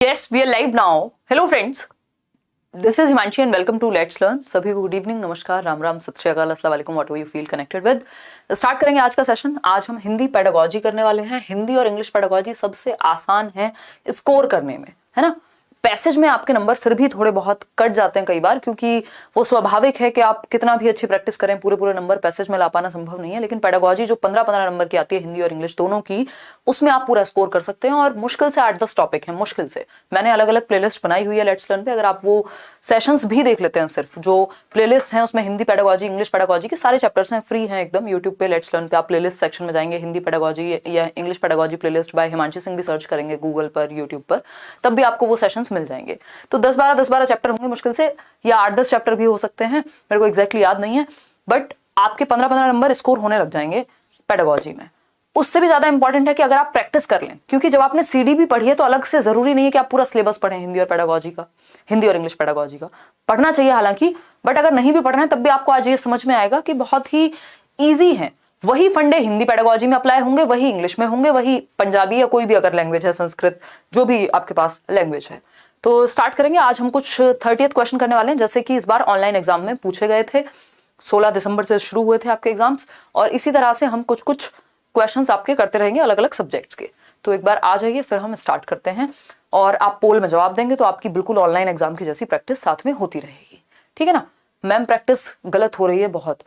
Yes, we are live now. Hello friends. This is Himanshi and welcome to Let's Learn. सभी को good evening, नमस्कार, राम राम, सत श्री अकाल, अस्सलाम वालेकुम, what you feel connected with. Start करेंगे आज का सेशन। आज हम हिंदी पेडागोजी करने वाले हैं। हिंदी और इंग्लिश पेडागोजी सबसे आसान है स्कोर करने में, है ना। पैसेज में आपके नंबर फिर भी थोड़े बहुत कट जाते हैं कई बार, क्योंकि वो स्वाभाविक है कि आप कितना भी अच्छी प्रैक्टिस करें पूरे नंबर पैसेज में ला पाना संभव नहीं है। लेकिन पेडागोजी जो 15-15 नंबर की आती है, हिंदी और इंग्लिश दोनों की, उसमें आप पूरा स्कोर कर सकते हैं। और मुश्किल से 8-10 टॉपिक हैं, मुश्किल से। मैंने अलग अलग प्लेलिस्ट बनाई हुई है लेट्स लर्न पे, अगर आप वो सेशंस भी देख लेते हैं, सिर्फ जो प्लेलिस्ट हैं उसमें हिंदी पेडागोजी, इंग्लिश पेडागोजी के सारे चैप्टर्स हैं, फ्री हैं एकदम। यूट्यूब पे लेट्स लर्न पे आप प्लेलिस्ट सेक्शन में जाएंगे, हिंदी पेडागोजी या English pedagogy playlist by Himanshi Singh भी सर्च करेंगे गूगल पर, यूट्यूब पर, तब भी आपको वो सेशंस मिल जाएंगे। तो 10-12 चैप्टर होंगे मुश्किल से, या 8-10 चैप्टर भी हो सकते हैं, मेरे को एग्जैक्टली याद नहीं है, बट आपके 15-15 नंबर स्कोर होने लग जाएंगे पेडागोजी में। उससे भी ज्यादा इंपॉर्टेंट है कि अगर आप प्रैक्टिस कर लें, क्योंकि जब आपने सीडी भी पढ़ी है तो अलग से जरूरी नहीं है कि आप पूरा सिलेबस पढ़ें हिंदी और पेडागोजी का, हिंदी और इंग्लिश पेडागोजी का। पढ़ना चाहिए हालांकि, बट अगर नहीं भी पढ़ना है तब भी आपको आज ये समझ में आएगा कि बहुत ही ईजी है। वही फंडे हिंदी पेडागोजी में अप्लाई होंगे, वही इंग्लिश में होंगे, वही पंजाबी या कोई भी अगर लैंग्वेज है, संस्कृत, जो भी आपके पास लैंग्वेज है। तो स्टार्ट करेंगे। आज हम कुछ 30th क्वेश्चन करने वाले हैं, जैसे कि इस बार ऑनलाइन एग्जाम में पूछे गए थे। 16 दिसंबर से शुरू हुए थे आपके एग्जाम्स, और इसी तरह से हम कुछ क्वेश्चंस आपके करते रहेंगे अलग अलग सब्जेक्ट्स के। तो एक बार आ जाइए, फिर हम स्टार्ट करते हैं, और आप पोल में जवाब देंगे तो आपकी बिल्कुल ऑनलाइन एग्जाम की जैसी प्रैक्टिस साथ में होती रहेगी, ठीक है ना। मैम प्रैक्टिस गलत हो रही है बहुत।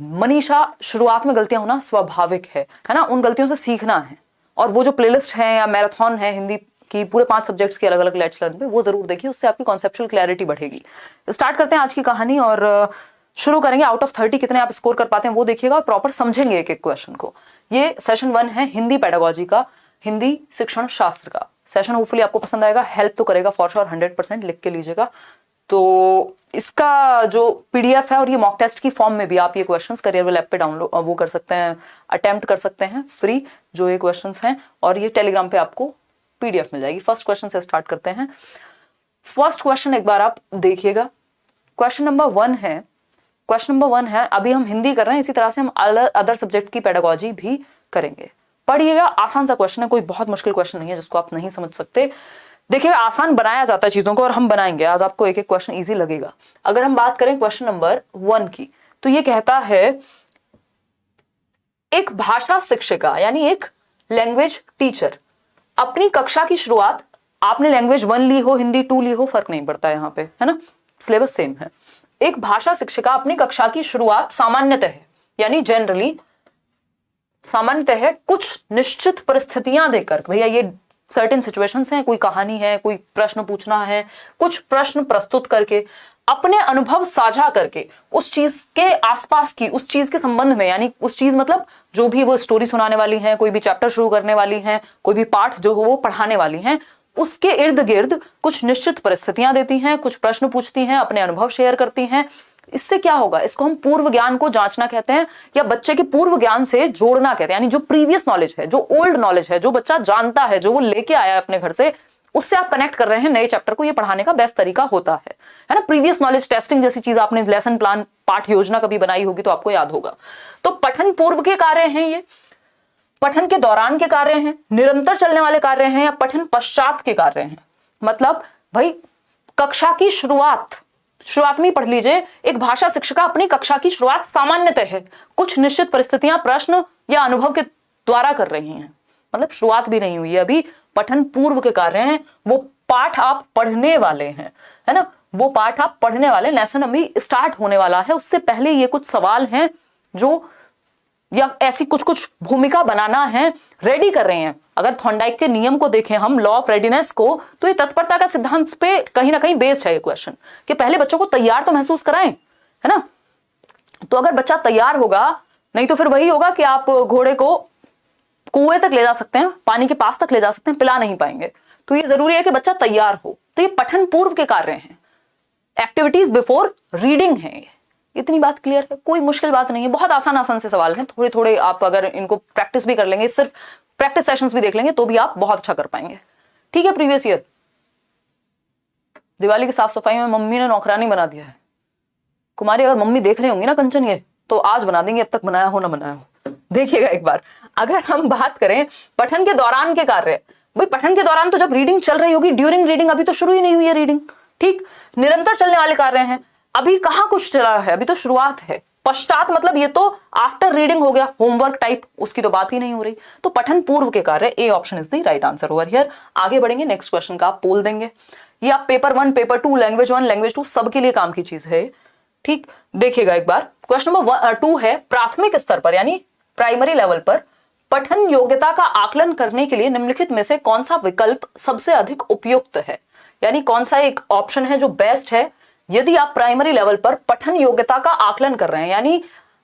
मनीषा, शुरुआत में गलतियां होना स्वाभाविक है ना, उन गलतियों से सीखना है। और वो जो प्लेलिस्ट है या मैराथन है हिंदी की पूरे 5 सब्जेक्ट्स के अलग अलग लेट्स लर्न पे, वो जरूर देखिए, उससे आपकी कॉन्सेप्चुअल क्लैरिटी बढ़ेगी। स्टार्ट करते हैं आज की कहानी और शुरू करेंगे। आउट ऑफ 30 कितने आप स्कोर कर पाते हैं वो देखिएगा, और प्रॉपर समझेंगे एक एक क्वेश्चन को। ये सेशन 1 है हिंदी पेडागोजी का, हिंदी शिक्षण शास्त्र का सेशन। होपफुली आपको पसंद आएगा, हेल्प तो करेगा फॉर श्योर, 100% लिख के लीजिएगा। तो इसका जो पीडीएफ है और ये मॉक टेस्ट की फॉर्म में भी आप ये क्वेश्चंस करियर लैब पे डाउनलोड वो कर सकते हैं, अटेम्प्ट कर सकते हैं फ्री, जो ये क्वेश्चंस हैं, और ये टेलीग्राम पे आपको पीडीएफ मिल जाएगी। फर्स्ट क्वेश्चन से स्टार्ट करते हैं। फर्स्ट क्वेश्चन एक बार आप देखिएगा। क्वेश्चन नंबर 1 है, अभी हम हिंदी कर रहे हैं, इसी तरह से हम अदर सब्जेक्ट की पेडागोजी भी करेंगे। पढ़िएगा, आसान सा क्वेश्चन है, कोई बहुत मुश्किल क्वेश्चन नहीं है जिसको आप नहीं समझ सकते। देखिएगा, आसान बनाया जाता है चीजों को, और हम बनाएंगे आज, आपको एक एक क्वेश्चन इजी लगेगा। अगर हम बात करें क्वेश्चन नंबर 1 की, तो ये कहता है एक भाषा शिक्षिका यानी एक लैंग्वेज टीचर अपनी कक्षा की शुरुआत, आपने लैंग्वेज 1 ली हो, हिंदी 2 ली हो, फर्क नहीं पड़ता यहाँ पे, है ना, सिलेबस सेम है। एक भाषा शिक्षिका अपनी कक्षा की शुरुआत सामान्यतः यानी जनरली सामान्यतः कुछ निश्चित परिस्थितियां देकर, भैया ये सर्टेन सिचुएशंस हैं, कोई कहानी है, कोई प्रश्न पूछना है, कुछ प्रश्न प्रस्तुत करके, अपने अनुभव साझा करके, उस चीज के आसपास की, उस चीज के संबंध में, यानी उस चीज मतलब जो भी वो स्टोरी सुनाने वाली हैं, कोई भी चैप्टर शुरू करने वाली हैं, कोई भी पाठ जो हो वो पढ़ाने वाली हैं, उसके इर्द गिर्द कुछ निश्चित परिस्थितियां देती हैं, कुछ प्रश्न पूछती हैं, अपने अनुभव शेयर करती हैं। इससे क्या होगा, इसको हम पूर्व ज्ञान को जांचना कहते हैं, या बच्चे के पूर्व ज्ञान से जोड़ना कहते हैं। यानी जो प्रीवियस नॉलेज है, जो ओल्ड नॉलेज है, जो बच्चा जानता है, जो वो लेके आया है अपने घर से, उससे आप कनेक्ट कर रहे हैं नए चैप्टर को। ये पढ़ाने का बेस्ट तरीका होता है ना। प्रीवियस नॉलेज टेस्टिंग जैसी चीज आपने लेसन प्लान, पाठ योजना कभी बनाई होगी तो आपको याद होगा। तो पठन पूर्व के कार्य हैं, ये पठन के दौरान के कार्य हैं, निरंतर चलने वाले कार्य हैं, या पठन पश्चात के कार्य हैं। मतलब भाई कक्षा की शुरुआत में ही पढ़ लीजिए, एक भाषा शिक्षिका अपनी कक्षा की शुरुआत सामान्यतः है कुछ निश्चित परिस्थितियां, प्रश्न या अनुभव के द्वारा कर रही हैं। मतलब शुरुआत भी नहीं हुई है अभी, पठन पूर्व के कार्य हैं, वो पाठ आप पढ़ने वाले हैं, है ना, वो पाठ आप पढ़ने वाले, लेसन अभी स्टार्ट होने वाला है। उससे पहले ये कुछ सवाल हैं जो, या ऐसी कुछ भूमिका बनाना है, रेडी कर रहे हैं। अगर थॉर्नडाइक के नियम को देखें हम, लॉ ऑफ रेडीनेस को, तो ये तत्परता का सिद्धांत पे कहीं ना कहीं बेस्ड है ये क्वेश्चन, कि पहले बच्चों को तैयार तो महसूस कराएं, है ना। तो अगर बच्चा तैयार होगा, नहीं तो फिर वही होगा कि आप घोड़े को कुएं तक ले जा सकते हैं, पानी के पास तक ले जा सकते हैं, पिला नहीं पाएंगे। तो ये जरूरी है कि बच्चा तैयार हो। तो ये पठन पूर्व के कार्य हैं, एक्टिविटीज बिफोर रीडिंग है। इतनी बात क्लियर है, कोई मुश्किल बात नहीं है, बहुत आसान से सवाल हैं। थोड़े थोड़े आप अगर इनको प्रैक्टिस भी कर लेंगे, सिर्फ प्रैक्टिस सेशंस भी देख लेंगे, तो भी आप बहुत अच्छा कर पाएंगे, ठीक है। प्रीवियस ईयर दिवाली की साफ सफाई में मम्मी ने नौकरानी बना दिया है। कुमारी अगर मम्मी देख रही होंगी ना कंचन, ये तो आज बना देंगे, अब तक बनाया हो ना बनाया हो। देखिएगा एक बार, अगर हम बात करें पठन के दौरान के कार्य, भाई पठन के दौरान तो जब रीडिंग चल रही होगी, ड्यूरिंग रीडिंग अभी तो शुरू ही नहीं हुई है रीडिंग, ठीक। निरंतर चलने वाले कार्य हैं, अभी कहां कुछ चला है, अभी तो शुरुआत है। पश्चात मतलब ये तो आफ्टर रीडिंग हो गया, होमवर्क टाइप, उसकी तो बात ही नहीं हो रही। तो पठन पूर्व के कार्य, ए option is the right answer over here. आगे बढ़ेंगे, नेक्स्ट क्वेश्चन का आप पोल देंगे। ये आप पेपर 1, पेपर 2, लैंग्वेज 1, लैंग्वेज 2 सबके लिए काम की चीज है, ठीक। देखिएगा एक बार, क्वेश्चन नंबर 2 है, प्राथमिक स्तर पर यानी प्राइमरी लेवल पर पठन योग्यता का आकलन करने के लिए निम्नलिखित में से कौन सा विकल्प सबसे अधिक उपयुक्त है, यानी कौन सा एक ऑप्शन है जो बेस्ट है यदि आप प्राइमरी लेवल पर पठन योग्यता का आकलन कर रहे हैं, यानी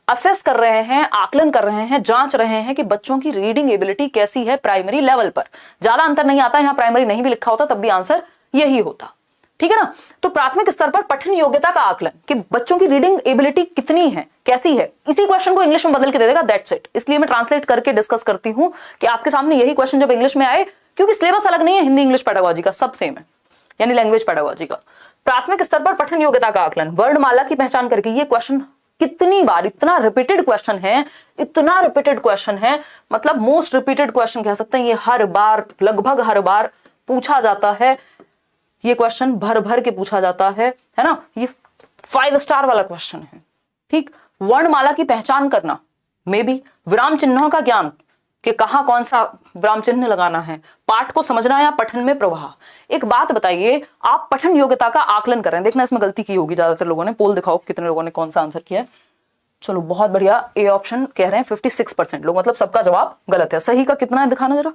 असेस कर रहे हैं, आकलन कर रहे हैं, जांच रहे हैं कि बच्चों की रीडिंग एबिलिटी कैसी है प्राइमरी लेवल पर। ज्यादा अंतर नहीं आता, यहां प्राइमरी नहीं भी लिखा होता तब भी आंसर यही होता, ठीक है ना। तो प्राथमिक स्तर पर पठन योग्यता का आकलन कि बच्चों की रीडिंग एबिलिटी कितनी है, कैसी है, इसी क्वेश्चन को इंग्लिश में बदल के दे देगा, दैट्स इट। इसलिए मैं ट्रांसलेट करके डिस्कस करती हूं कि आपके सामने यही क्वेश्चन जब इंग्लिश में आए, क्योंकि सिलेबस अलग नहीं है, हिंदी इंग्लिश पेडागोजी का सब सेम है, यानी लैंग्वेज पेडागोजी का। प्राथमिक स्तर पर पठन योग्यता का आकलन, वर्णमाला की पहचान करके, ये क्वेश्चन कितनी बार, इतना रिपीटेड क्वेश्चन है, इतना रिपीटेड क्वेश्चन है, मतलब मोस्ट रिपीटेड क्वेश्चन कह सकते हैं। ये हर बार, लगभग हर बार पूछा जाता है, ये क्वेश्चन भर भर के पूछा जाता है ना। ये 5 स्टार वाला क्वेश्चन है, ठीक। वर्णमाला की पहचान करना, मे बी विराम चिन्हों का ज्ञान कि कहां कौन सा विराम चिन्ह लगाना है, पाठ को समझना या पठन में प्रवाह। एक बात बताइए, आप पठन योग्यता का आकलन कर रहे हैं, देखना इसमें गलती की होगी ज्यादातर लोगों ने, पोल दिखाओ कितने लोगों ने कौन सा आंसर किया है। चलो बहुत बढ़िया, ए ऑप्शन कह रहे हैं 56% लोग, मतलब सबका जवाब गलत है। सही का कितना है दिखाना जरा।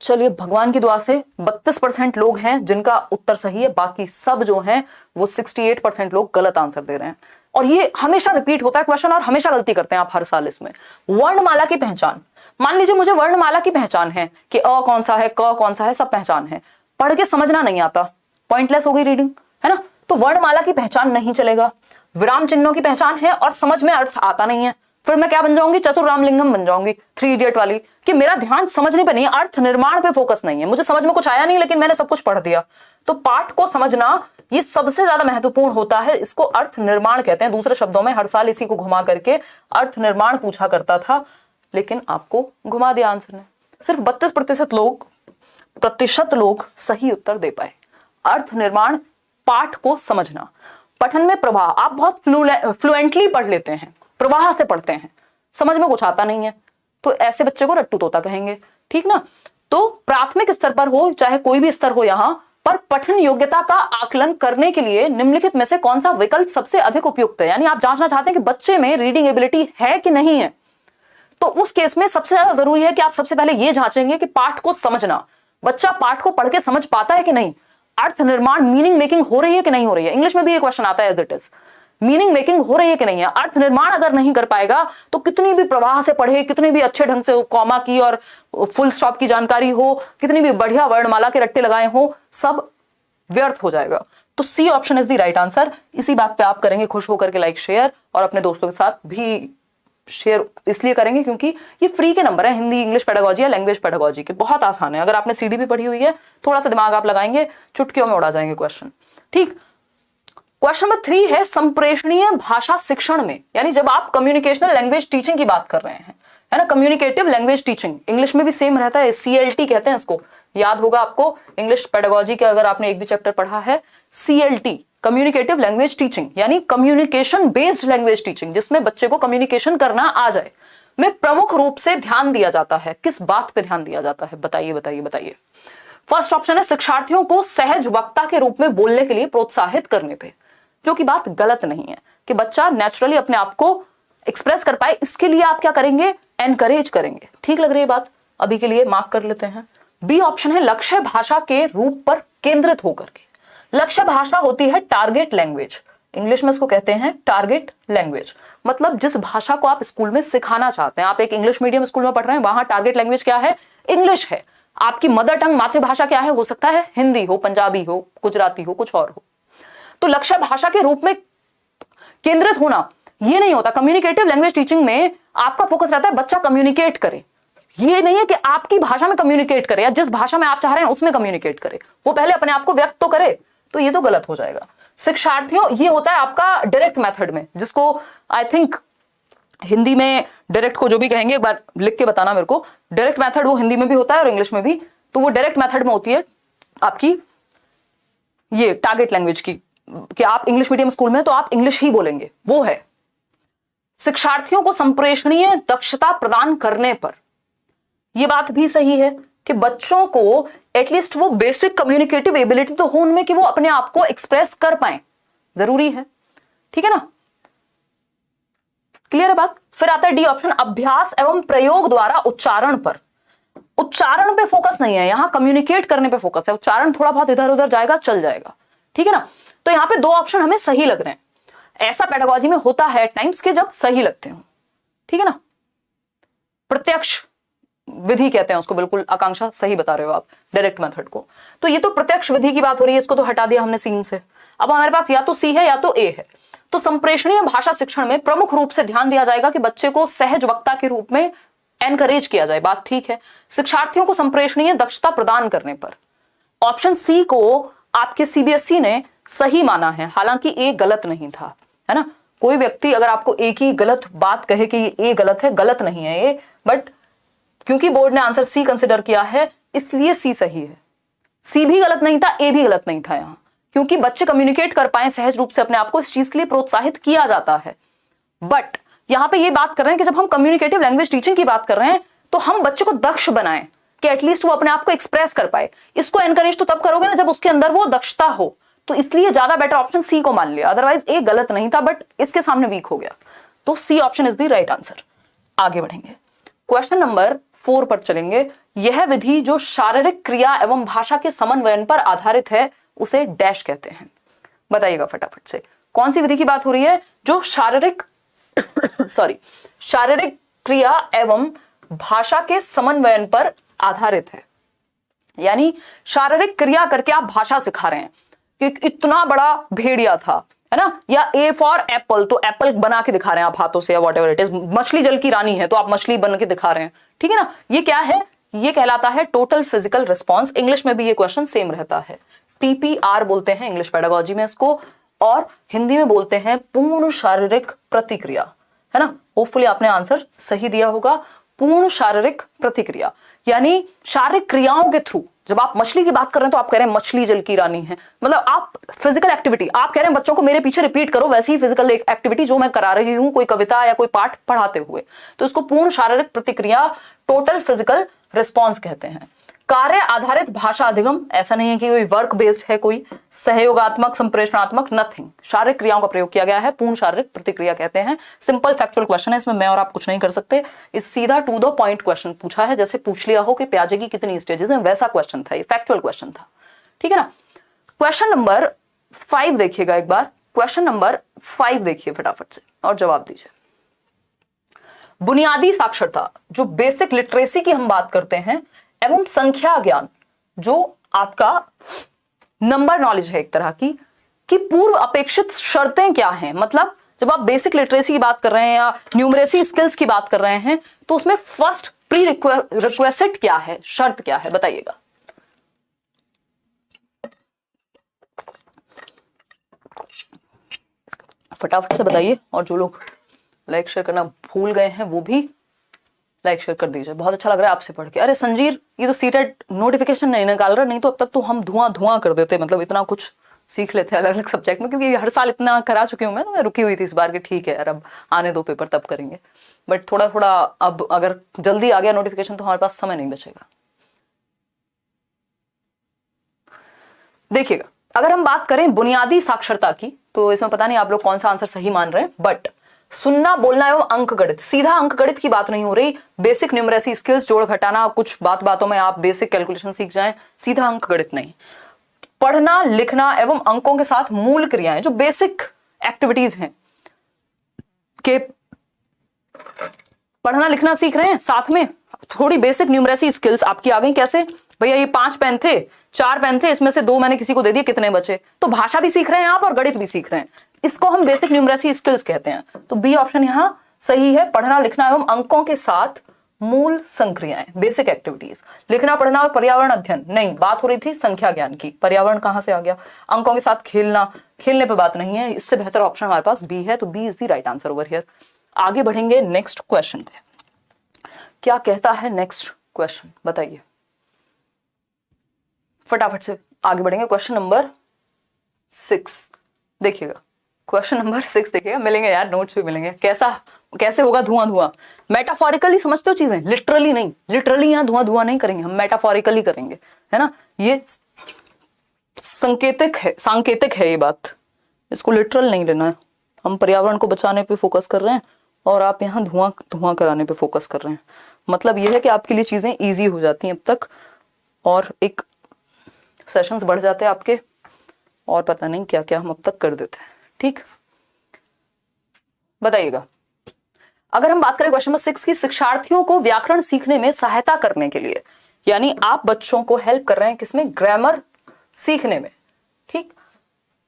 चलिए भगवान की दुआ से 32% लोग हैं जिनका उत्तर सही है, बाकी सब जो हैं वो 68% लोग गलत आंसर दे रहे हैं। और ये हमेशा रिपीट होता है क्वेश्चन और हमेशा गलती करते हैं आप हर साल इसमें। वर्णमाला की पहचान, मान लीजिए मुझे वर्णमाला की पहचान है कि अ कौन सा है, क कौन सा है, सब पहचान है, पढ़ के समझना नहीं आता, पॉइंटलेस हो गई रीडिंग, है ना। तो वर्णमाला की पहचान नहीं चलेगा। विराम चिन्हों की पहचान है और समझ में अर्थ आता नहीं है, फिर मैं क्या बन जाऊंगी, चतुर रामलिंगम बन जाऊंगी, 3 इडियट वाली, कि मेरा ध्यान समझने पे नहीं है, अर्थ निर्माण पे फोकस नहीं है, मुझे समझ में कुछ आया नहीं लेकिन मैंने सब कुछ पढ़ दिया। तो पाठ को समझना ये सबसे ज्यादा महत्वपूर्ण होता है, इसको अर्थ निर्माण कहते हैं। दूसरे शब्दों में हर साल इसी को घुमा करके अर्थ निर्माण पूछा करता था, लेकिन आपको घुमा दिया आंसर ने। सिर्फ 32% लोग सही उत्तर दे पाए। अर्थ निर्माण, पाठ को समझना, पठन में प्रवाह, आप बहुत फ्लुएंटली पढ़ लेते हैं, प्रवाह से पढ़ते हैं, समझ में कुछ आता नहीं है, तो ऐसे बच्चे को रट्टू तोता कहेंगे, ठीक ना। तो प्राथमिक स्तर पर हो चाहे कोई भी स्तर हो, यहां पर पठन योग्यता का आकलन करने के लिए निम्नलिखित में से कौन सा विकल्प सबसे अधिक उपयुक्त है, यानी आप जांचना चाहते हैं कि बच्चे में रीडिंग एबिलिटी है कि नहीं है, तो उस केस में सबसे ज्यादा जरूरी है कि आप सबसे पहले यह जांचेंगे कि पाठ को समझना, बच्चा पाठ को पढ़ के समझ पाता है कि नहीं, अर्थ निर्माण, मीनिंग मेकिंग हो रही है कि नहीं हो रही है। इंग्लिश में भी ये क्वेश्चन आता है as it is, meaning making हो रही है कि नहीं है। अर्थ निर्माण अगर नहीं कर पाएगा तो कितनी भी प्रवाह से पढ़े, कितनी भी अच्छे ढंग से कॉमा की और फुल स्टॉप की जानकारी हो, कितनी भी बढ़िया वर्णमाला के रट्टे लगाए हो, सब व्यर्थ हो जाएगा। तो C option is the right answer. इसी बात पे आप करेंगे खुश होकर के लाइक शेयर, और अपने दोस्तों के साथ भी शेयर इसलिए करेंगे क्योंकि ये फ्री के नंबर है, हिंदी इंग्लिश पेडागोजी या लैंग्वेज पेडागोजी के, बहुत आसान है। अगर आपने सीडी भी पढ़ी हुई है, थोड़ा सा दिमाग आप लगाएंगे, चुटकियों में उड़ा जाएंगे क्वेश्चन, ठीक। क्वेश्चन नंबर 3 है संप्रेषणीय भाषा शिक्षण में, यानी जब आप कम्युनिकेशनल लैंग्वेज टीचिंग की बात कर रहे हैं, है ना, कम्युनिकेटिव लैंग्वेज टीचिंग, इंग्लिश में भी सेम रहता है, CLT कहते हैं इसको, याद होगा आपको इंग्लिश पेडागोजी के अगर आपने एक भी चैप्टर पढ़ा है, CLT कम्युनिकेटिव लैंग्वेज टीचिंग, यानी कम्युनिकेशन बेस्ड लैंग्वेज टीचिंग, जिसमें बच्चे को कम्युनिकेशन करना आ जाए, में प्रमुख रूप से ध्यान दिया जाता है। किस बात पे ध्यान दिया जाता है, बताइए बताइए बताइए। फर्स्ट ऑप्शन है शिक्षार्थियों को सहज वक्ता के रूप में बोलने के लिए प्रोत्साहित करने पे, जो कि बात गलत नहीं है कि बच्चा नेचुरली अपने आप को एक्सप्रेस कर पाए, इसके लिए आप क्या करेंगे, एनकरेज करेंगे। ठीक लग रही है बात, अभी के लिए मार्क कर लेते हैं। बी ऑप्शन है लक्ष्य भाषा के रूप पर केंद्रित होकर के। लक्ष्य भाषा होती है टारगेट लैंग्वेज, इंग्लिश में इसको कहते हैं टारगेट लैंग्वेज, मतलब जिस भाषा को आप स्कूल में सिखाना चाहते हैं। आप एक इंग्लिश मीडियम स्कूल में पढ़ रहे हैं, वहां टारगेट लैंग्वेज क्या है, इंग्लिश है। आपकी मदर टंग मातृभाषा क्या है, हो सकता है हिंदी हो, पंजाबी हो, गुजराती हो, कुछ और हो। तो लक्ष्य भाषा के रूप में केंद्रित होना ये नहीं होता। कम्युनिकेटिव लैंग्वेज टीचिंग में आपका फोकस रहता है बच्चा कम्युनिकेट करे, ये नहीं है कि आपकी भाषा में कम्युनिकेट करे या जिस भाषा में आप चाह रहे हैं उसमें कम्युनिकेट करे, वो पहले अपने आप को व्यक्त तो करे, तो ये तो गलत हो जाएगा। शिक्षार्थियों, ये होता है आपका डायरेक्ट मेथड में, जिसको आई थिंक हिंदी में डायरेक्ट को जो भी कहेंगे एक बार लिख के बताना मेरे को। डायरेक्ट मेथड वो हिंदी में भी होता है और इंग्लिश में भी। तो वो डायरेक्ट मेथड में होती है आपकी ये टारगेट लैंग्वेज की, कि आप इंग्लिश मीडियम स्कूल में तो आप इंग्लिश ही बोलेंगे। वो है शिक्षार्थियों को संप्रेषणीय दक्षता प्रदान करने पर। यह बात भी सही है कि बच्चों को एटलीस्ट वो बेसिक कम्युनिकेटिव एबिलिटी तो हो उनमें कि वो अपने आप को एक्सप्रेस कर पाए, जरूरी है। ठीक है ना, क्लियर है बात। फिर आता है डी ऑप्शन, अभ्यास एवं प्रयोग द्वारा उच्चारण पर। उच्चारण पे फोकस नहीं है यहां, कम्युनिकेट करने पे फोकस है। उच्चारण थोड़ा बहुत इधर उधर जाएगा, चल जाएगा। ठीक है ना, तो यहां पे दो ऑप्शन हमें सही लग रहे हैं। ऐसा पेडागोजी में होता है टाइम्स के जब सही लगते हो। ठीक है ना, प्रत्यक्ष विधि कहते हैं उसको, बिल्कुल आकांक्षा सही बता रहे हो आप, डायरेक्ट मेथड को। तो ये तो प्रत्यक्ष विधि की बात हो रही है, इसको तो हटा दिया हमने सीन से। अब हमारे पास या तो सी है या तो ए है। तो संप्रेषणीय भाषा शिक्षण में प्रमुख रूप से ध्यान दिया जाएगा कि बच्चे को सहज वक्ता के रूप में एनकरेज किया जाए, बात ठीक है। शिक्षार्थियों को संप्रेषणीय दक्षता प्रदान करने पर। ऑप्शन सी को आपके सीबीएसई ने सही माना है, हालांकि ए गलत नहीं था, है ना। कोई व्यक्ति अगर आपको एक ही गलत बात कहे कि ए गलत है, गलत नहीं है ए, बट क्योंकि बोर्ड ने आंसर सी कंसिडर किया है इसलिए सी सही है। सी भी गलत नहीं था, ए भी गलत नहीं था यहां, क्योंकि बच्चे कम्युनिकेट कर पाए सहज रूप से अपने आप को, इस चीज के लिए प्रोत्साहित किया जाता है। बट यहां पे ये बात कर रहे हैं कि जब हम कम्युनिकेटिव लैंग्वेज टीचिंग की बात कर रहे हैं तो हम बच्चे को दक्ष बनाएं कि एटलीस्ट वो अपने आप को एक्सप्रेस कर पाए। इसको एनकरेज तो तब करोगे ना जब उसके अंदर वो दक्षता हो। तो इसलिए ज्यादा बेटर ऑप्शन सी को मान लिया, अदरवाइज ए गलत नहीं था बट इसके सामने वीक हो गया। तो C option is the right answer. आगे बढ़ेंगे, क्वेश्चन नंबर 4 पर चलेंगे। यह विधि जो शारीरिक क्रिया एवं भाषा के समन्वयन पर आधारित है उसे डैश कहते हैं। बताइएगा फटाफट से, कौन सी विधि की बात हो रही है जो शारीरिक शारीरिक क्रिया एवं भाषा के समन्वयन पर आधारित है। यानी शारीरिक क्रिया करके आप भाषा सिखा रहे हैं कि इतना बड़ा भेड़िया था, है ना, या ए फॉर एप्पल, तो एप्पल बना के दिखा रहे हैं आप हाथों से या व्हाटएवर इट इज। मछली जल की रानी है तो आप मछली बन के दिखा रहे हैं। ठीक है ना, ये क्या है, ये कहलाता है टोटल फिजिकल रिस्पॉन्स। इंग्लिश में भी ये क्वेश्चन सेम रहता है, टीपीआर बोलते हैं इंग्लिश पेडागोजी में इसको, और हिंदी में बोलते हैं पूर्ण शारीरिक प्रतिक्रिया, है ना। होपफुली आपने आंसर सही दिया होगा, पूर्ण शारीरिक प्रतिक्रिया। यानी शारीरिक क्रियाओं के थ्रू, जब आप मछली की बात कर रहे हैं तो आप कह रहे हैं मछली जल की रानी है, मतलब आप फिजिकल एक्टिविटी, आप कह रहे हैं बच्चों को मेरे पीछे रिपीट करो वैसी ही फिजिकल एक्टिविटी जो मैं करा रही हूं, कोई कविता या कोई पाठ पढ़ाते हुए, तो इसको पूर्ण शारीरिक प्रतिक्रिया, टोटल फिजिकल रिस्पॉन्स कहते हैं। कार्य आधारित भाषा अधिगम, ऐसा नहीं है कि कोई वर्क बेस्ड है, कोई सहयोगात्मक संप्रेषणात्मक, नथिंग, शारीरिक क्रियाओं का प्रयोग किया गया है, पूर्ण शारीरिक प्रतिक्रिया कहते हैं। सिंपल फैक्चुअल क्वेश्चन है, इसमें मैं और आप कुछ नहीं कर सकते। इस सीधा टू द पॉइंट क्वेश्चन पूछा है, जैसे पूछ लिया हो कि प्याजे की कितनी स्टेजेस हैं, वैसा क्वेश्चन था, ये फैक्चुअल क्वेश्चन था। ठीक है ना। क्वेश्चन नंबर 5 देखिएगा एक बार, क्वेश्चन नंबर 5 देखिए फटाफट से और जवाब दीजिए। बुनियादी साक्षरता, जो बेसिक लिटरेसी की हम बात करते हैं, एवं संख्या ज्ञान, जो आपका नंबर नॉलेज है एक तरह की, कि पूर्व अपेक्षित शर्तें क्या हैं। मतलब जब आप बेसिक लिटरेसी की बात कर रहे हैं या न्यूमरेसी स्किल्स की बात कर रहे हैं तो उसमें फर्स्ट प्री रिक्वेस्ट क्या है, शर्त क्या है, बताइएगा। फटाफट से बताइए, और जो लोग लाइक शेयर करना भूल गए हैं वो भी लाइक शेयर कर दीजिए। बहुत अच्छा लग रहा है आपसे पढ़ के। अरे संजीर, ये तो सीटेट नोटिफिकेशन नहीं निकाल रहा, नहीं तो अब तक तो हम धुआं कर देते, मतलब इतना कुछ सीख लेते हैं अलग अलग सब्जेक्ट में, क्योंकि हर साल इतना करा चुकी हूं मैं, तो मैं रुकी हुई थी इस बार कि ठीक है यार अब आने दो पेपर तब करेंगे। बट थोड़ा थोड़ा अब अगर जल्दी आ गया नोटिफिकेशन तो हमारे पास समय नहीं बचेगा। देखिएगा, अगर हम बात करें बुनियादी साक्षरता की, तो इसमें पता नहीं आप लोग कौन सा आंसर सही मान रहे हैं, बट सुनना, बोलना एवं अंक गणित, सीधा अंक गणित की बात नहीं हो रही, बेसिक न्यूमरेसी स्किल्स, जोड़ घटाना, कुछ बातों में आप बेसिक कैलकुलेशन सीख जाएं, सीधा अंक गणित नहीं। पढ़ना, लिखना एवं अंकों के साथ मूल क्रियाएं, जो बेसिक एक्टिविटीज हैं, के पढ़ना लिखना सीख रहे हैं, साथ में थोड़ी बेसिक न्यूमरेसी स्किल्स आपकी आ गई। कैसे भैया, ये 5 पेन थे, 4 पेन थे, इसमें से 2 मैंने किसी को दे दिए, कितने बचे। तो भाषा भी सीख रहे हैं आप और गणित भी सीख रहे हैं, इसको हम बेसिक न्यूमरेसी स्किल्स कहते हैं। तो बी ऑप्शन यहां सही है, पढ़ना लिखना एवं अंकों के साथ मूल संक्रियाएं, बेसिक एक्टिविटीज। लिखना, पढ़ना और पर्यावरण अध्ययन नहीं, बात हो रही थी संख्या ज्ञान की, पर्यावरण कहां से आ गया। अंकों के साथ खेलना, खेलने पे बात नहीं है, इससे बेहतर ऑप्शन हमारे पास बी है, तो B is the right answer over here. आगे बढ़ेंगे नेक्स्ट क्वेश्चन पे। क्या कहता है नेक्स्ट क्वेश्चन, बताइए फटाफट से आगे बढ़ेंगे। क्वेश्चन नंबर 6 देखिएगा, क्वेश्चन नंबर 6 देखिएगा, मिलेंगे यार, नोट्स भी मिलेंगे। कैसे होगा धुआं धुआं, मेटाफोरिकली समझते हो चीजें, लिटरली नहीं, लिटरली यहाँ धुआं धुआं नहीं करेंगे हम, मेटाफोरिकली करेंगे, है ना। ये सांकेतिक है ये बात, इसको लिटरल नहीं लेना है। हम पर्यावरण को बचाने पे फोकस कर रहे हैं और आप यहाँ धुआं धुआं कराने पे फोकस कर रहे हैं। मतलब ये है कि आपके लिए चीजें इजी हो जाती हैं अब तक, और एक सेशंस बढ़ जाते हैं आपके, और पता नहीं क्या क्या हम अब तक कर देते हैं। ठीक, बताइएगा। अगर हम बात करें क्वेश्चन नंबर 6 की, शिक्षार्थियों को व्याकरण सीखने में सहायता करने के लिए, यानी आप बच्चों को हेल्प कर रहे हैं किसमें, ग्रामर सीखने में। ठीक,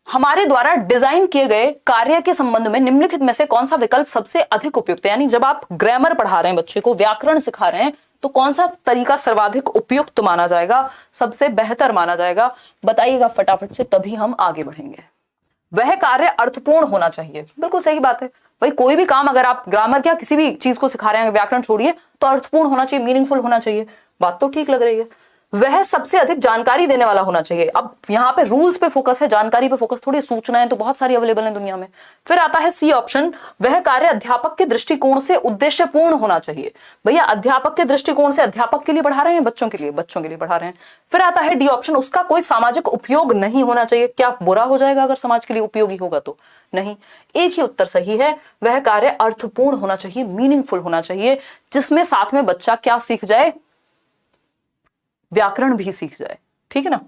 हमारे द्वारा डिजाइन किए गए कार्य के संबंध में निम्नलिखित में से कौन सा विकल्प सबसे अधिक उपयुक्त है। यानी जब आप ग्रामर पढ़ा रहे हैं, बच्चे को व्याकरण सिखा रहे हैं, तो कौन सा तरीका सर्वाधिक उपयुक्त माना जाएगा, सबसे बेहतर माना जाएगा, बताइएगा फटाफट से, तभी हम आगे बढ़ेंगे। वह कार्य अर्थपूर्ण होना चाहिए, बिल्कुल सही बात है भाई। कोई भी काम अगर आप ग्रामर क्या किसी भी चीज को सिखा रहे हैं, व्याकरण छोड़िए, तो अर्थपूर्ण होना चाहिए, मीनिंगफुल होना चाहिए, बात तो ठीक लग रही है। वह सबसे अधिक जानकारी देने वाला होना चाहिए। अब यहाँ पे रूल्स पे फोकस है, जानकारी पे फोकस थोड़ी, सूचनाएं तो बहुत सारी अवेलेबल है दुनिया में। फिर आता है सी ऑप्शन, वह कार्य अध्यापक के दृष्टिकोण से उद्देश्यपूर्ण होना चाहिए। भैया अध्यापक के दृष्टिकोण से, अध्यापक के लिए पढ़ा रहे हैं, बच्चों के लिए पढ़ा रहे हैं। फिर आता है डी ऑप्शन, उसका कोई सामाजिक उपयोग नहीं होना चाहिए। क्या बुरा हो जाएगा अगर समाज के लिए उपयोगी होगा तो? नहीं, एक ही उत्तर सही है, वह कार्य अर्थपूर्ण होना चाहिए, मीनिंगफुल होना चाहिए, जिसमें साथ में बच्चा क्या सीख जाए, व्याकरण भी सीख जाए। ठीक है ना।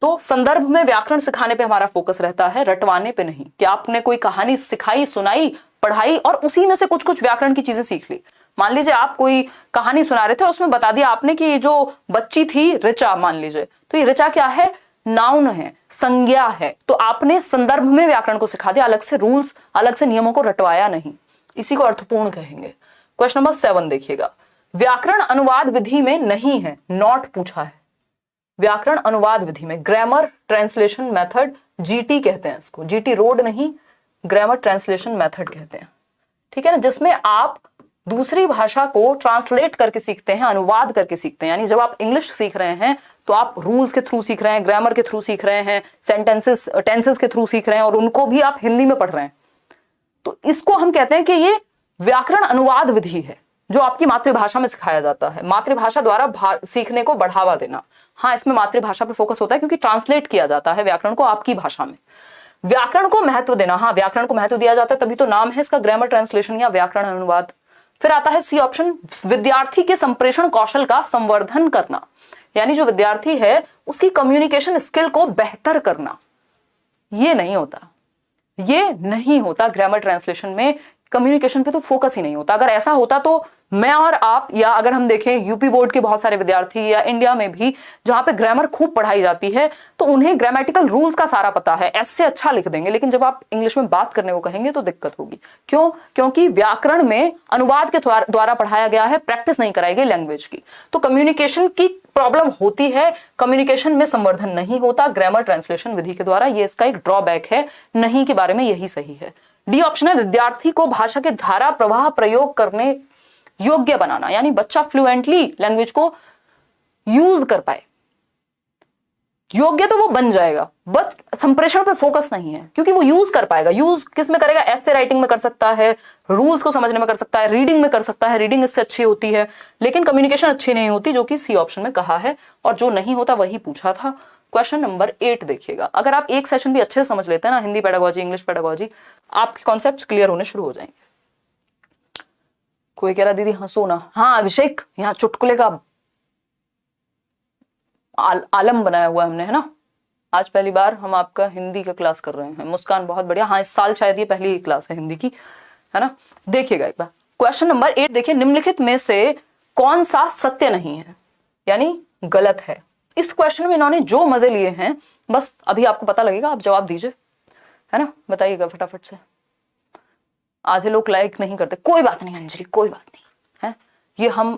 तो संदर्भ में व्याकरण सिखाने पे हमारा फोकस रहता है, रटवाने पे नहीं। कि आपने कोई कहानी सिखाई, सुनाई, पढ़ाई और उसी में से कुछ कुछ व्याकरण की चीजें सीख ली। मान लीजिए आप कोई कहानी सुना रहे थे, उसमें बता दिया आपने कि ये जो बच्ची थी ऋचा, मान लीजिए, तो ये ऋचा क्या है, नाउन है, संज्ञा है। तो आपने संदर्भ में व्याकरण को सिखा दिया, अलग से रूल्स, अलग से नियमों को रटवाया नहीं। इसी को अर्थपूर्ण कहेंगे। क्वेश्चन नंबर 7 देखिएगा, व्याकरण अनुवाद विधि में नहीं है, नॉट पूछा है। व्याकरण अनुवाद विधि में, ग्रामर ट्रांसलेशन मेथड, जीटी कहते हैं इसको, जीटी रोड नहीं, ग्रामर ट्रांसलेशन मेथड कहते हैं। ठीक है ना, जिसमें आप दूसरी भाषा को ट्रांसलेट करके सीखते हैं, अनुवाद करके सीखते हैं। यानी जब आप इंग्लिश सीख रहे हैं तो आप रूल्स के थ्रू सीख रहे हैं, ग्रामर के थ्रू सीख रहे हैं, टेंसेस के थ्रू सीख रहे हैं, और उनको भी आप हिंदी में पढ़ रहे हैं। तो इसको हम कहते हैं कि ये व्याकरण अनुवाद विधि है, जो आपकी मातृभाषा में सिखाया जाता है। मातृभाषा द्वारा सीखने को बढ़ावा देना। हाँ, इसमें मातृभाषा पे फोकस होता है क्योंकि ट्रांसलेट किया जाता है व्याकरण को आपकी भाषा में। व्याकरण को महत्व देना, हाँ व्याकरण को महत्व दिया जाता है, तभी तो नाम है इसका ग्रामर ट्रांसलेशन या व्याकरण अनुवाद। फिर आता है सी ऑप्शन, विद्यार्थी के संप्रेषण कौशल का संवर्धन करना। यानी जो विद्यार्थी है उसकी कम्युनिकेशन स्किल को बेहतर करना। ये नहीं होता ग्रामर ट्रांसलेशन में, कम्युनिकेशन पे तो फोकस ही नहीं होता। अगर ऐसा होता तो मैं और आप, या अगर हम देखें यूपी बोर्ड के बहुत सारे विद्यार्थी, या इंडिया में भी जहां पे ग्रामर खूब पढ़ाई जाती है, तो उन्हें ग्रामेटिकल रूल्स का सारा पता है, ऐसे अच्छा लिख देंगे। लेकिन जब आप इंग्लिश में बात करने को कहेंगे तो दिक्कत होगी। क्यों? क्योंकि व्याकरण में अनुवाद के द्वारा पढ़ाया गया है, प्रैक्टिस नहीं कराई गई लैंग्वेज की। तो कम्युनिकेशन की प्रॉब्लम होती है, कम्युनिकेशन में संवर्धन नहीं होता ग्रामर ट्रांसलेशन विधि के द्वारा। ये इसका एक ड्रॉबैक है, नहीं के बारे में यही सही है। डी ऑप्शन है, विद्यार्थी को भाषा के धारा प्रवाह प्रयोग करने योग्य बनाना। यानी बच्चा फ्लुएंटली लैंग्वेज को यूज कर पाए, योग्य तो वो बन जाएगा, बस संप्रेषण पे फोकस नहीं है, क्योंकि वो यूज कर पाएगा। यूज किस में करेगा? ऐसे राइटिंग में कर सकता है, रूल्स को समझने में कर सकता है, रीडिंग में कर सकता है, रीडिंग इससे अच्छी होती है। लेकिन कम्युनिकेशन अच्छी नहीं होती, जो कि सी ऑप्शन में कहा है, और जो नहीं होता वही पूछा था। क्वेश्चन नंबर 8 देखिएगा। अगर आप एक सेशन भी अच्छे से समझ लेते हैं ना, हिंदी पेडागोजी, इंग्लिश पेडागोजी, आपके कॉन्सेप्ट्स क्लियर होने शुरू हो जाएंगे। कोई कह रहा दीदी हंसो ना, हाँ अभिषेक, यहाँ चुटकुले का आलम बनाया हुआ हमने, है ना। आज पहली बार हम आपका हिंदी का क्लास कर रहे हैं। मुस्कान बहुत बढ़िया, हाँ इस साल शायद ये पहली क्लास है हिंदी की, है ना। देखिएगा एक बार क्वेश्चन नंबर 8 देखिए, निम्नलिखित में से कौन सा सत्य नहीं है, यानी गलत है। इस क्वेश्चन में इन्होंने जो मजे लिए हैं, बस अभी आपको पता लगेगा, आप जवाब दीजिए, है ना, बताइएगा फटाफट से। आधे लोग लाइक नहीं करते, कोई बात नहीं अंजलि, कोई बात नहीं है, ये हम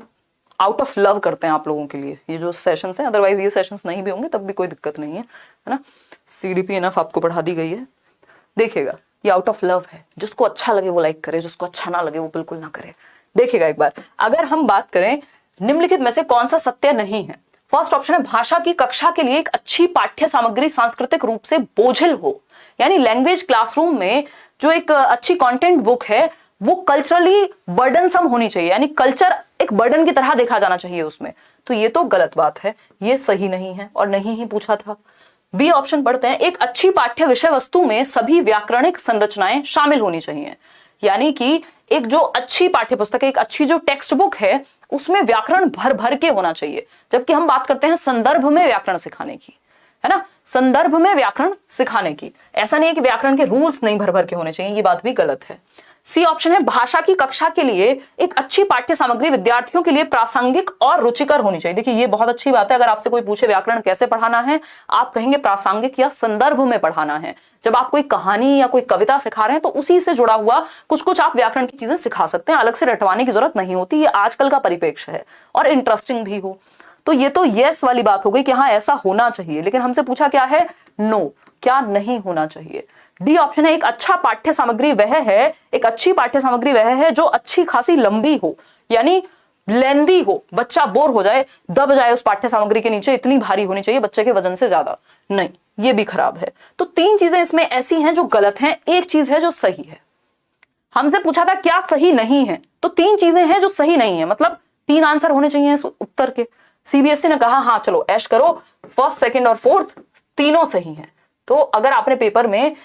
आउट ऑफ लव करते हैं आप लोगों के लिए ये जो सेशंस हैं। अदरवाइज ये सेशंस नहीं भी होंगे तब भी कोई दिक्कत नहीं है, है ना। CDP इनफ आपको पढ़ा दी गई है। देखिएगा ये आउट ऑफ लव है। जिसको अच्छा लगे वो लाइक करे, जिसको अच्छा ना लगे वो बिल्कुल ना करे। देखिएगा एक बार, अगर हम बात करें निम्नलिखित में से कौन सा सत्य नहीं है। फर्स्ट ऑप्शन है भाषा की कक्षा के लिए एक अच्छी पाठ्य सामग्री सांस्कृतिक रूप से बोझिल हो, यानी लैंग्वेज क्लासरूम में जो एक अच्छी कंटेंट बुक है वो कल्चरली बर्डनसम होनी चाहिए, यानी कल्चर एक बर्डन की तरह देखा जाना चाहिए उसमें। तो ये तो गलत बात है, ये सही नहीं है और नहीं ही पूछा था। बी ऑप्शन पढ़ते हैं, एक अच्छी पाठ्य विषय वस्तु में सभी व्याकरणिक संरचनाएं शामिल होनी चाहिए, यानी कि एक जो अच्छी पाठ्य पुस्तक है, एक अच्छी जो टेक्स्ट बुक है उसमें व्याकरण भर भर के होना चाहिए। जबकि हम बात करते हैं संदर्भ में व्याकरण सिखाने की, है ना, संदर्भ में व्याकरण सिखाने की। ऐसा नहीं है कि व्याकरण के रूल्स नहीं भर भर के होने चाहिए, ये बात भी गलत है। सी ऑप्शन है भाषा की कक्षा के लिए एक अच्छी पाठ्य सामग्री विद्यार्थियों के लिए प्रासंगिक और रुचिकर होनी चाहिए। देखिए ये बहुत अच्छी बात है, अगर आपसे कोई पूछे व्याकरण कैसे पढ़ाना है, आप कहेंगे प्रासंगिक या संदर्भ में पढ़ाना है। जब आप कोई कहानी या कोई कविता सिखा रहे हैं तो उसी से जुड़ा हुआ कुछ कुछ आप व्याकरण की चीजें सिखा सकते हैं, अलग से रटवाने की जरूरत नहीं होती। ये आजकल का परिप्रेक्ष्य है और इंटरेस्टिंग भी हो। तो ये तो यस वाली बात हो गई कि हाँ ऐसा होना चाहिए, लेकिन हमसे पूछा क्या है, नो, क्या नहीं होना चाहिए। डी ऑप्शन है, एक अच्छा पाठ्य सामग्री वह है, एक अच्छी पाठ्य सामग्री वह है जो अच्छी खासी लंबी हो, यानी लेंदी हो, बच्चा बोर हो जाए, दब जाए उस पाठ्य सामग्री के नीचे, इतनी भारी होनी चाहिए बच्चे के वजन से ज्यादा नहीं, ये भी खराब है। तो तीन चीजें इसमें ऐसी हैं जो गलत हैं, एक चीज है जो सही है। हमसे पूछा था क्या सही नहीं है, तो तीन चीजें हैं जो सही नहीं है, मतलब तीन आंसर होने चाहिए इस उत्तर के। सीबीएसई ने कहा हाँ चलो ऐश करो, फर्स्ट सेकंड और फोर्थ तीनों सही हैं। तो अगर आपने पेपर में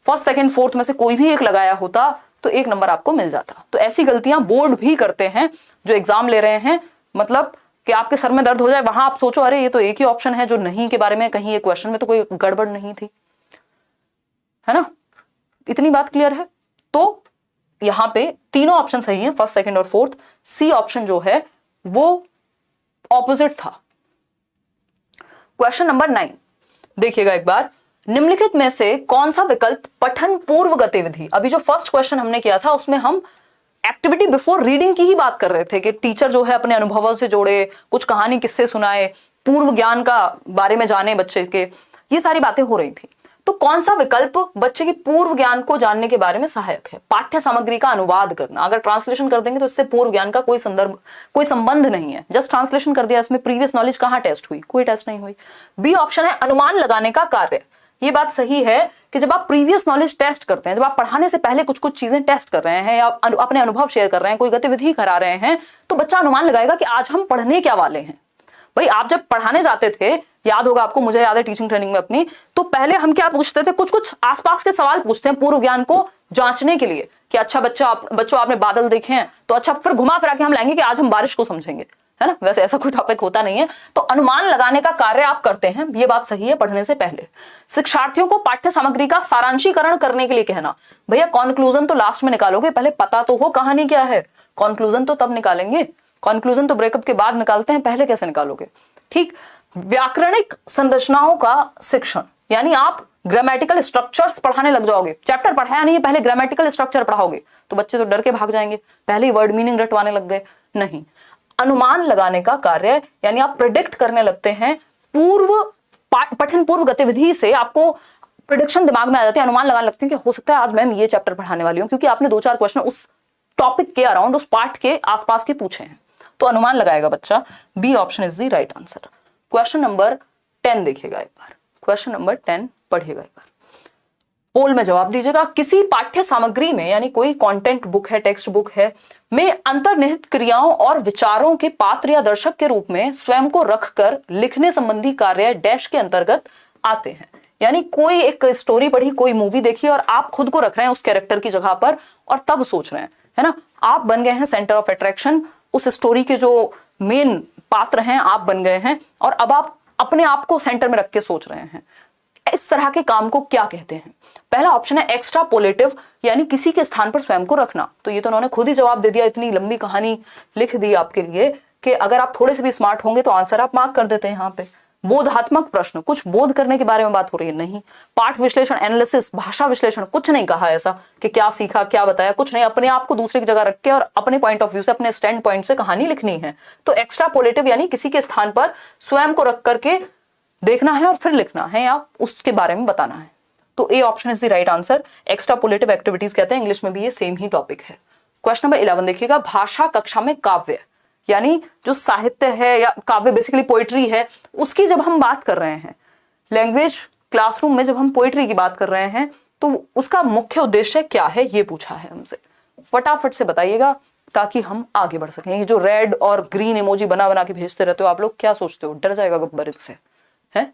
फर्स्ट सेकंड फोर्थ में से कोई भी एक लगाया होता तो एक नंबर आपको मिल जाता। तो ऐसी गलतियां बोर्ड भी करते हैं जो एग्जाम ले रहे हैं, मतलब कि आपके सर में दर्द हो जाए, वहां आप सोचो अरे ये तो एक ही ऑप्शन है जो नहीं के बारे में, कहीं ये क्वेश्चन में तो कोई गड़बड़ नहीं थी, है ना, इतनी बात क्लियर है। तो यहां पे तीनों ऑप्शन सही हैं, फर्स्ट सेकंड और फोर्थ। सी ऑप्शन जो है वो ऑपोजिट था। क्वेश्चन नंबर 9 देखिएगा एक बार, निम्नलिखित में से कौन सा विकल्प पठन पूर्व गतिविधि, अभी जो फर्स्ट क्वेश्चन हमने किया था उसमें हम एक्टिविटी बिफोर रीडिंग की ही बात कर रहे थे कि टीचर जो है अपने अनुभवों से जोड़े, कुछ कहानी किस्से सुनाए, पूर्व ज्ञान का बारे में जाने बच्चे के, ये सारी बातें हो रही थी। तो कौन सा विकल्प बच्चे की पूर्व ज्ञान को जानने के बारे में सहायक है। पाठ्य सामग्री का अनुवाद करना, अगर ट्रांसलेशन कर देंगे तो इससे पूर्व ज्ञान का कोई संदर्भ, कोई संबंध नहीं है, जस्ट ट्रांसलेशन कर दिया, इसमें प्रीवियस नॉलेज कहां टेस्ट हुई, कोई टेस्ट नहीं हुई। बी ऑप्शन है अनुमान लगाने का कार्य। ये बात सही है कि जब आप प्रीवियस नॉलेज टेस्ट करते हैं, जब आप पढ़ाने से पहले कुछ कुछ चीजें टेस्ट कर रहे हैं या अपने अनुभव शेयर कर रहे हैं, कोई गतिविधि करा रहे हैं, तो बच्चा अनुमान लगाएगा कि आज हम पढ़ने क्या वाले हैं। भाई आप जब पढ़ाने जाते थे, याद होगा आपको, मुझे याद है टीचिंग ट्रेनिंग में अपनी, तो पहले हम क्या पूछते थे, कुछ कुछ आसपास के सवाल पूछते हैं पूर्व ज्ञान को जांचने के लिए कि अच्छा बच्चों आपने बादल देखे हैं, तो अच्छा फिर घुमा फिरा के हम लाएंगे कि आज हम बारिश को समझेंगे, है ना। वैसे ऐसा कोई टॉपिक होता नहीं है, तो अनुमान लगाने का कार्य आप करते हैं, ये बात सही है पढ़ने से पहले। शिक्षार्थियों को पाठ्य सामग्री का सारांशीकरण करने के लिए कहना, भैया कॉन्क्लूजन तो लास्ट में निकालोगे, पहले पता तो हो कहानी क्या है, कॉन्क्लूजन तो तब निकालेंगे, कॉन्क्लूजन तो ब्रेकअप के बाद निकालते हैं, पहले कैसे निकालोगे। ठीक, व्याकरणिक संरचनाओं का शिक्षण, यानी आप ग्रामेटिकल स्ट्रक्चर्स पढ़ाने लग जाओगे, चैप्टर पढ़ाया नहीं है पहले ग्रामेटिकल स्ट्रक्चर पढ़ाओगे तो बच्चे तो डर के भाग जाएंगे, पहले ही वर्ड मीनिंग रटवाने लग गए। नहीं, अनुमान लगाने का कार्य, यानी आप प्रिडिक्ट करने लगते हैं, पठन पूर्व गतिविधि से आपको प्रिडिक्शन दिमाग में आ जाती है, अनुमान लगाने लगते हैं कि हो सकता है आज मैम ये चैप्टर पढ़ाने वाली हूं, क्योंकि आपने 2-4 क्वेश्चन उस टॉपिक के अराउंड, उस पार्ट के आसपास के पूछे हैं, तो अनुमान लगाएगा बच्चा। B option is the right answer. Question number 10 देखिएगा एक बार, क्वेश्चन नंबर 10 पढ़िएगा एक बार, पोल में जवाब दीजिएगा। किसी पाठ्य सामग्री में, यानी कोई कंटेंट बुक है, टेक्स्ट बुक है, में अंतर्निहित क्रियाओं और विचारों के पात्र या दर्शक के रूप में स्वयं को रखकर लिखने संबंधी कार्य डैश के अंतर्गत आते हैं। यानी कोई एक स्टोरी पढ़ी, कोई मूवी देखी और आप खुद को रख रहे हैं उस कैरेक्टर की जगह पर और तब सोच रहे हैं, है ना, आप बन गए हैं सेंटर ऑफ अट्रैक्शन, उस स्टोरी के जो मेन पात्र हैं आप बन गए हैं और अब आप अपने आप को सेंटर में रख के सोच रहे हैं। इस तरह के काम को क्या कहते हैं। पहला ऑप्शन है एक्स्ट्रापोलेटिव, यानी किसी के स्थान पर स्वयं को रखना। तो ये तो उन्होंने खुद ही जवाब दे दिया, इतनी लंबी कहानी लिख दी आपके लिए कि अगर आप थोड़े से भी स्मार्ट होंगे तो आंसर आप मार्क कर देते हैं यहाँ पे। बोधात्मक प्रश्न, कुछ बोध करने के बारे में बात हो रही है, नहीं। पाठ विश्लेषण, एनालिसिस, भाषा विश्लेषण, कुछ नहीं कहा ऐसा कि क्या सीखा क्या बताया, कुछ नहीं, अपने आप को दूसरे की जगह रख के और अपने पॉइंट ऑफ व्यू से, अपने स्टैंड पॉइंट से कहानी लिखनी है। तो एक्स्ट्रापोलेटिव यानी किसी के स्थान पर स्वयं को रख करके देखना है और फिर लिखना है या उसके बारे में बताना है। तो A option is the right answer. Extrapolative activities कहते हैं, इंग्लिश में भी ये सेम ही टॉपिक है। क्वेश्चन नंबर 11 देखिएगा, भाषा कक्षा में काव्य यानी जो साहित्य है या काव्य बेसिकली पोइट्री है, उसकी जब हम बात कर रहे हैं, लैंग्वेज क्लासरूम में जब हम पोइट्री की बात कर रहे हैं तो उसका मुख्य उद्देश्य क्या है, ये पूछा है हमसे। फटाफट से बताइएगा ताकि हम आगे बढ़ सकें। ये जो रेड और ग्रीन इमोजी बना बना के भेजते रहते हो आप लोग, क्या सोचते हो डर जाएगा गब्बर इससे? हैं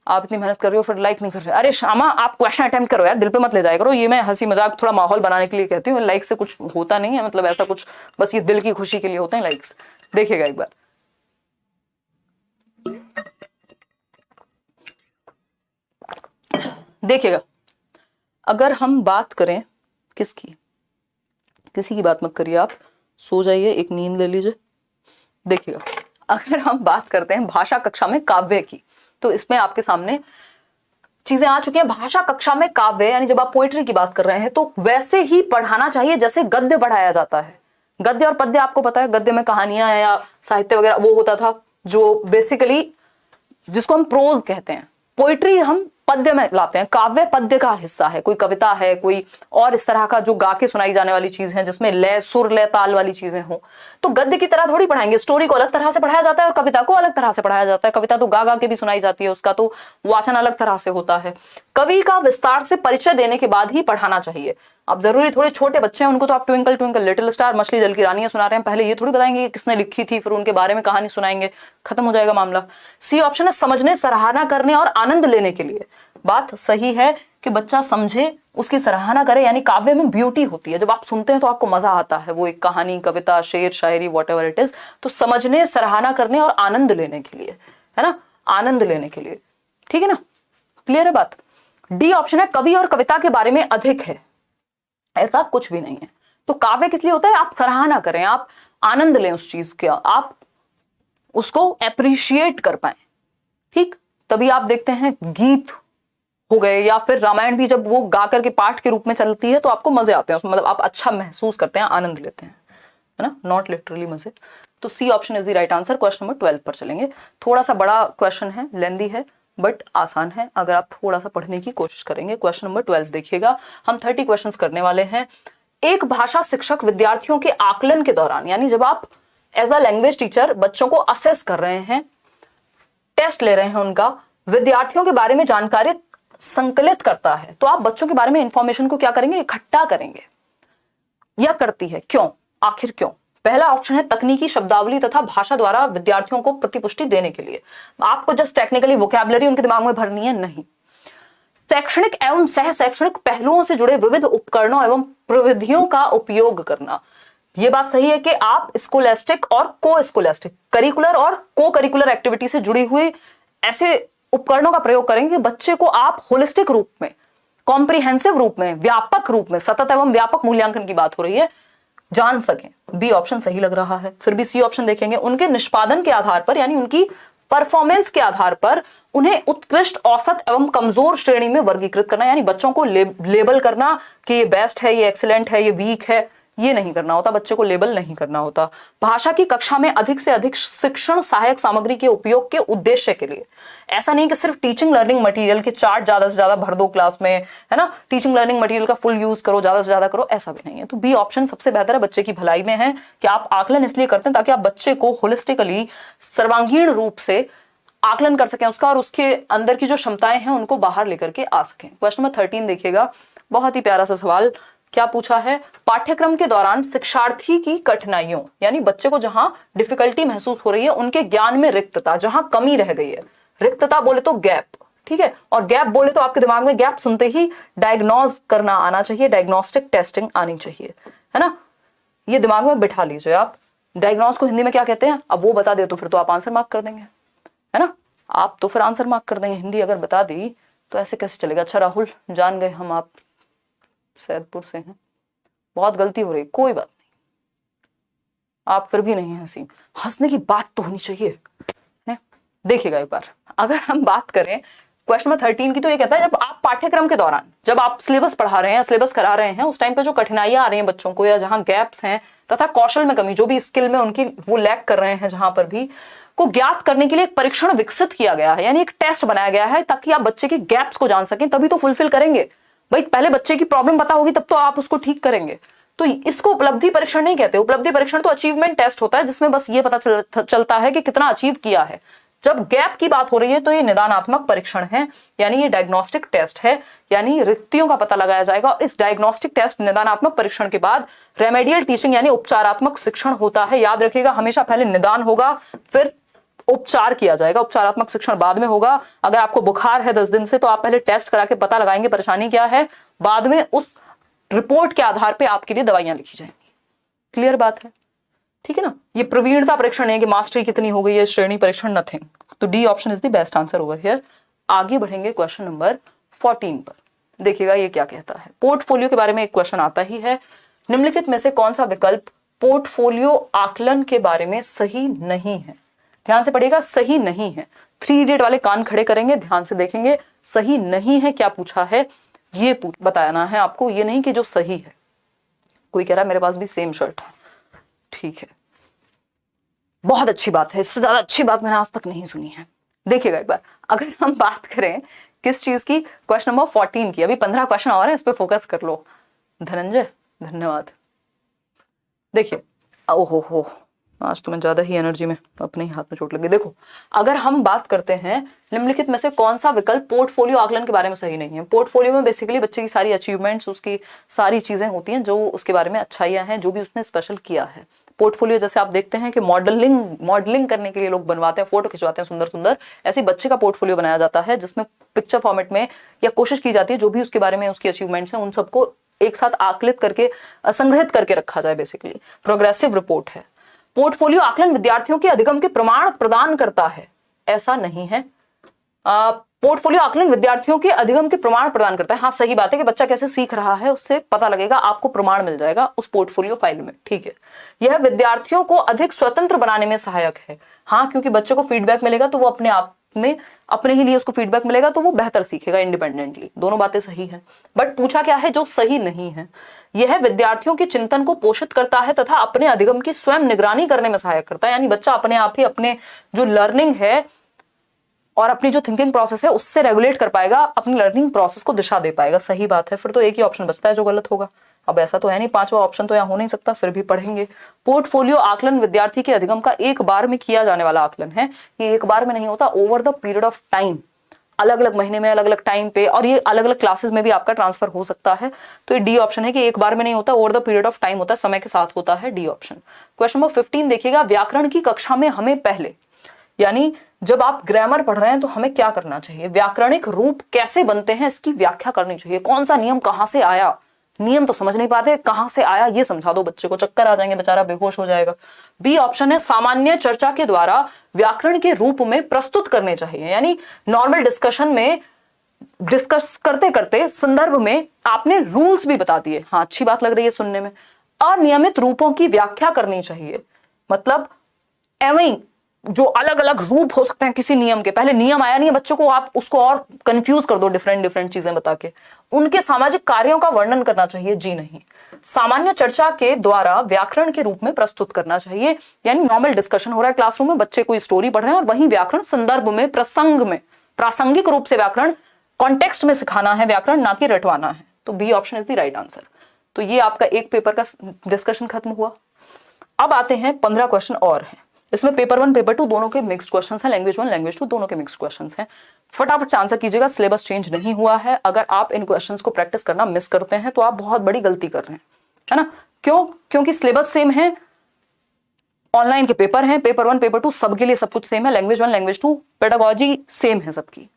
आप इतनी मेहनत कर रहे हो फिर लाइक नहीं कर रहे। अरे श्यामा आप क्वेश्चन अटेम्प्ट करो यार, दिल पे मत ले जाया करो। ये मैं हंसी मजाक थोड़ा माहौल बनाने के लिए कहती हूँ, लाइक से कुछ होता नहीं है, मतलब ऐसा कुछ, बस ये दिल की खुशी के लिए होते हैं लाइक्स। देखिएगा एक बार, देखिएगा अगर हम बात करें किसकी, किसी की बात मत करिए आप, सो जाइए, एक नींद ले लीजिए। देखिएगा अगर हम बात करते हैं भाषा कक्षा में काव्य की, तो इसमें आपके सामने चीजें आ चुकी हैं। भाषा कक्षा में काव्य यानी जब आप पोइट्री की बात कर रहे हैं तो वैसे ही पढ़ाना चाहिए जैसे गद्य पढ़ाया जाता है। गद्य और पद्य आपको पता है, गद्य में कहानियां या साहित्य वगैरह वो होता था जो बेसिकली जिसको हम प्रोज कहते हैं, पोइट्री हम पद्य में लाते हैं। काव्य पद्य का हिस्सा है, कोई कविता है, कोई और इस तरह का जो गा के सुनाई जाने वाली चीज है जिसमें लय सुर लय ताल वाली चीजें हो। तो गद्य की तरह थोड़ी पढ़ाएंगे, स्टोरी को अलग तरह से पढ़ाया जाता है और कविता को अलग तरह से पढ़ाया जाता है। कविता तो गा गा के भी सुनाई जाती है, उसका तो वाचन अलग तरह से होता है। कवि का विस्तार से परिचय देने के बाद ही पढ़ाना चाहिए। अब जरूरी थोड़े छोटे बच्चे हैं उनको तो आप ट्विंकल ट्विंकल लिटिल स्टार, मछली जल की रानियां सुना रहे हैं, पहले ये थोड़ी बताएंगे कि किसने लिखी थी, फिर उनके बारे में कहानी सुनाएंगे, खत्म हो जाएगा मामला। सी ऑप्शन है समझने, सराहना करने और आनंद लेने के लिए। बात सही है कि बच्चा समझे, उसकी सराहना करे, यानी काव्य में ब्यूटी होती है। जब आप सुनते हैं तो आपको मजा आता है, वो एक कहानी, कविता, शेर, शायरी, व्हाटएवर इट इज। तो समझने, सराहना करने और आनंद लेने के लिए, है ना, आनंद लेने के लिए। ठीक है ना, क्लियर है बात। डी ऑप्शन है कवि और कविता के बारे में अधिक है, ऐसा कुछ भी नहीं है। तो काव्य किस लिए होता है, आप सराहना करें, आप आनंद लें उस चीज का, आप उसको एप्रिशिएट कर पाए। ठीक, तभी आप देखते हैं गीत हो गए या फिर रामायण भी जब वो गा करके पाठ के रूप में चलती है तो आपको मजे आते हैं उसमें, मतलब आप अच्छा महसूस करते हैं, आनंद लेते हैं, है ना, नॉट लिटरली मजे। तो C option is the right answer. Question number 12 पर चलेंगे। थोड़ा सा बड़ा क्वेश्चन है, लेंदी है बट आसान है अगर आप थोड़ा सा पढ़ने की कोशिश करेंगे। क्वेश्चन नंबर 12 देखिएगा, हम 30 क्वेश्चंस करने वाले हैं। एक भाषा शिक्षक विद्यार्थियों के आकलन के दौरान, यानी जब आप एज अ लैंग्वेज टीचर बच्चों को असेस कर रहे हैं, टेस्ट ले रहे हैं उनका, विद्यार्थियों के बारे में जानकारी संकलित करता है, तो आप बच्चों के बारे में इंफॉर्मेशन को क्या करेंगे, इकट्ठा करेंगे। या करती है, क्यों, आखिर क्यों? पहला ऑप्शन है तकनीकी शब्दावली तथा भाषा द्वारा विद्यार्थियों को प्रतिपुष्टि देने के लिए। आपको जस्ट टेक्निकली वोकैबुलरी उनके दिमाग में भरनी है, नहीं। शैक्षणिक एवं सह शैक्षणिक पहलुओं से जुड़े विविध उपकरणों एवं प्रविधियों का उपयोग करना। यह बात सही है कि आप स्कोलेस्टिक और को स्कोलेस्टिक, करिकुलर और को करिकुलर एक्टिविटी से जुड़ी हुई ऐसे उपकरणों का प्रयोग करेंगे कि बच्चे को आप होलिस्टिक रूप में, कॉम्प्रिहेंसिव रूप में, व्यापक रूप में, सतत एवं व्यापक मूल्यांकन की बात हो रही है, जान सकें। बी ऑप्शन सही लग रहा है। फिर भी सी ऑप्शन देखेंगे, उनके निष्पादन के आधार पर यानी उनकी परफॉर्मेंस के आधार पर उन्हें उत्कृष्ट, औसत एवं कमजोर श्रेणी में वर्गीकृत करना, यानी बच्चों को लेबल करना कि ये बेस्ट है, ये एक्सीलेंट है, ये वीक है, ये नहीं करना होता, बच्चे को लेबल नहीं करना होता। भाषा की कक्षा में अधिक से अधिक शिक्षण सहायक सामग्री के उपयोग के उद्देश्य के लिए। ऐसा नहीं कि सिर्फ टीचिंग लर्निंग मटेरियल के चार्ट ज्यादा से ज्यादा भर दो क्लास में, है ना, टीचिंग लर्निंग मटेरियल का फुल यूज करो, ज्यादा से ज्यादा करो, ऐसा भी नहीं है। तो बी ऑप्शन सबसे बेहतर है, बच्चे की भलाई में है कि आप आकलन इसलिए करते हैं ताकि आप बच्चे को होलिस्टिकली, सर्वांगीण रूप से आकलन कर सकें उसका, और उसके अंदर की जो क्षमताएं हैं उनको बाहर लेकर के आ सकें। क्वेश्चन नंबर 13 देखिएगा, बहुत ही प्यारा सा सवाल। क्या पूछा है, पाठ्यक्रम के दौरान शिक्षार्थी की कठिनाइयों, यानी बच्चे को जहां डिफिकल्टी महसूस हो रही है, उनके ज्ञान में रिक्तता, जहां कमी रह गई है, रिक्तता बोले तो गैप, ठीक है, और गैप बोले तो आपके दिमाग में गैप सुनते ही डायग्नोज करना आना चाहिए, डायग्नोस्टिक टेस्टिंग आनी चाहिए, है ना, ये दिमाग में बिठा लीजिए आप। डायग्नोज को हिंदी में क्या कहते हैं, अब वो बता दे तो फिर तो आप आंसर मार्क कर देंगे, है ना, आप तो फिर आंसर मार्क कर देंगे। हिंदी अगर बता दी तो ऐसे कैसे चलेगा। अच्छा राहुल, जान गए हम आप सैदपुर से हैं, बहुत गलती हो रही, कोई बात नहीं, आप फिर भी नहीं हंसी, हंसने की बात तो होनी चाहिए, है? देखिएगा एक बार, अगर हम बात करें क्वेश्चन नंबर 13 की, तो ये कहता है जब आप पाठ्यक्रम के दौरान, जब आप सिलेबस पढ़ा रहे हैं, सिलेबस करा रहे हैं, उस टाइम पे जो कठिनाइयां आ रही हैं बच्चों को, या जहां गैप्स हैं तथा कौशल में कमी, जो भी स्किल में उनकी वो लैक कर रहे हैं, जहां पर भी, को ज्ञात करने के लिए एक परीक्षण विकसित किया गया है, यानी एक टेस्ट बनाया गया है ताकि आप बच्चे के गैप्स को जान सकें, तभी तो फुलफिल करेंगे। भाई पहले बच्चे की प्रॉब्लम पता होगी तब तो आप उसको ठीक करेंगे। तो इसको उपलब्धि परीक्षण नहीं कहते। उपलब्धि परीक्षण तो अचीवमेंट टेस्ट होता है जिसमें बस ये पता चलता है कि कितना अचीव किया है। जब गैप की बात हो रही है तो ये निदानात्मक परीक्षण है, यानी ये डायग्नोस्टिक टेस्ट है, यानी रिक्तियों का पता लगाया जाएगा। और इस डायग्नोस्टिक टेस्ट निदानात्मक परीक्षण के बाद रेमेडियल टीचिंग यानी उपचारात्मक शिक्षण होता है। याद रखिएगा, हमेशा पहले निदान होगा फिर उपचार किया जाएगा, उपचारात्मक शिक्षण बाद में होगा। अगर आपको बुखार है 10 दिन से तो आप पहले टेस्ट करा के पता लगाएंगे परेशानी क्या है, बाद में उस रिपोर्ट के आधार पे आपके लिए दवाइयां लिखी जाएंगी। क्लियर बात है, ठीक है ना। ये प्रवीणता परीक्षण है कि मास्टरी कितनी हो गई है, श्रेणी परीक्षण नथिंग। तो D option is the best answer over here. आगे बढ़ेंगे क्वेश्चन नंबर 14 पर। देखिएगा ये क्या कहता है। पोर्टफोलियो के बारे में एक क्वेश्चन आता ही है। निम्नलिखित में से कौन सा विकल्प पोर्टफोलियो आकलन के बारे में सही नहीं है? ध्यान से पढ़िएगा, सही नहीं है। 3 इडियट वाले कान खड़े करेंगे, ध्यान से देखेंगे। सही नहीं है क्या पूछा है ये बताना है आपको, ये नहीं कि जो सही है। कोई कह रहा है मेरे पास भी सेम शर्ट है, ठीक है, बहुत अच्छी बात है, इससे ज्यादा अच्छी बात मैंने आज तक नहीं सुनी है। देखिएगा एक बार, अगर हम बात करें किस चीज की, क्वेश्चन नंबर 14 की, अभी 15 क्वेश्चन और है, इस पे फोकस कर लो। धनंजय धन्यवाद। देखिए, ओहो हो, आज तो मैं ज्यादा ही एनर्जी में, अपने ही हाथ में चोट लगी। देखो, अगर हम बात करते हैं निम्नलिखित में से कौन सा विकल्प पोर्टफोलियो आकलन के बारे में सही नहीं है। पोर्टफोलियो में बेसिकली बच्चे की सारी अचीवमेंट्स, उसकी सारी चीजें होती हैं जो उसके बारे में अच्छाइयां हैं, जो भी उसने स्पेशल किया है। पोर्टफोलियो जैसे आप देखते हैं कि मॉडलिंग करने के लिए लोग बनवाते हैं, फोटो खिंचवाते हैं सुंदर सुंदर, ऐसे बच्चे का पोर्टफोलियो बनाया जाता है जिसमें पिक्चर फॉर्मेट में या कोशिश की जाती है जो भी उसके बारे में उसकी अचीवमेंट्स हैं उन सबको एक साथ आकलित करके, संग्रहित करके रखा जाए। बेसिकली प्रोग्रेसिव रिपोर्ट है। पोर्टफोलियो आकलन विद्यार्थियों के अधिगम के प्रमाण प्रदान करता है, ऐसा नहीं है। पोर्टफोलियो आकलन विद्यार्थियों के अधिगम के प्रमाण प्रदान करता है। हाँ, सही बात है कि बच्चा कैसे सीख रहा है उससे पता लगेगा, आपको प्रमाण मिल जाएगा उस पोर्टफोलियो फाइल में, ठीक है। यह विद्यार्थियों को अधिक स्वतंत्र बनाने में सहायक है। हाँ, क्योंकि बच्चे को फीडबैक मिलेगा तो वो अपने आप में, अपने ही लिए उसको फीडबैक मिलेगा तो वो बेहतर सीखेगा इंडिपेंडेंटली। दोनों बातें सही है, बट पूछा क्या है जो सही नहीं है। यह विद्यार्थियों के चिंतन को पोषित करता है तथा अपने अधिगम की स्वयं निगरानी करने में सहायक करता है। यानी बच्चा अपने आप ही अपने जो लर्निंग है और अपनी जो थिंकिंग प्रोसेस है उससे रेगुलेट कर पाएगा, अपनी लर्निंग प्रोसेस को दिशा दे पाएगा। सही बात है। फिर तो एक ही ऑप्शन बचता है जो गलत होगा। अब ऐसा तो है नहीं, 5वां ऑप्शन तो यहाँ हो नहीं सकता, फिर भी पढ़ेंगे। पोर्टफोलियो आकलन विद्यार्थी के अधिगम का एक बार में किया जाने वाला आकलन है। ये एक बार में नहीं होता, over the period of time, अलग अलग महीने में, अलग अलग टाइम पे, और ये अलग अलग क्लासेस में भी आपका ट्रांसफर हो सकता है। तो ये डी ऑप्शन है कि एक बार में नहीं होता, over the period of time होता है, समय के साथ होता है। D option. क्वेश्चन नंबर 15 देखिएगा। व्याकरण की कक्षा में हमें पहले, यानी जब आप ग्रामर पढ़ रहे हैं तो हमें क्या करना चाहिए, व्याकरणिक रूप कैसे बनते हैं इसकी व्याख्या करनी चाहिए। कौन सा नियम कहां से आया, नियम तो समझ नहीं पाते, कहां से आया ये समझा दो बच्चे को, चक्कर आ जाएंगे, बेचारा बेहोश हो जाएगा। बी ऑप्शन है सामान्य चर्चा के द्वारा व्याकरण के रूप में प्रस्तुत करने चाहिए। यानी नॉर्मल डिस्कशन में डिस्कस करते करते संदर्भ में आपने रूल्स भी बता दिए। हाँ, अच्छी बात लग रही है सुनने में। अनियमित रूपों की व्याख्या करनी चाहिए, मतलब एवं जो अलग अलग रूप हो सकते हैं किसी नियम के, पहले नियम आया नहीं है बच्चों को, आप उसको और कंफ्यूज कर दो डिफरेंट चीजें बता के। उनके सामाजिक कार्यों का वर्णन करना चाहिए, जी नहीं। सामान्य चर्चा के द्वारा व्याकरण के रूप में प्रस्तुत करना चाहिए, यानी नॉर्मल डिस्कशन हो रहा है क्लासरूम में, बच्चे कोई स्टोरी पढ़ रहे हैं और वहीं व्याकरण संदर्भ में, प्रसंग में, प्रासंगिक रूप से व्याकरण कॉन्टेक्स्ट में सिखाना है व्याकरण, ना कि रटवाना है। तो B option is the right answer. तो ये आपका एक पेपर का डिस्कशन खत्म हुआ। अब आते हैं 15 क्वेश्चन और हैं। इसमें पेपर 1 पेपर 2 दोनों के मिक्स्ड क्वेश्चंस हैं, लैंग्वेज 1 लैंग्वेज 2 दोनों के मिक्स्ड क्वेश्चंस हैं। फटाफट से आंसर कीजिएगा, सिलेबस चेंज नहीं हुआ है। अगर आप इन क्वेश्चंस को प्रैक्टिस करना मिस करते हैं तो आप बहुत बड़ी गलती कर रहे हैं, है ना। क्यों? क्योंकि सिलेबस सेम है, ऑनलाइन के पेपर हैं, पेपर 1 पेपर 2 सबके लिए सब कुछ सेम है, लैंग्वेज 1 लैंग्वेज 2 पेडागोजी सेम है सबकी।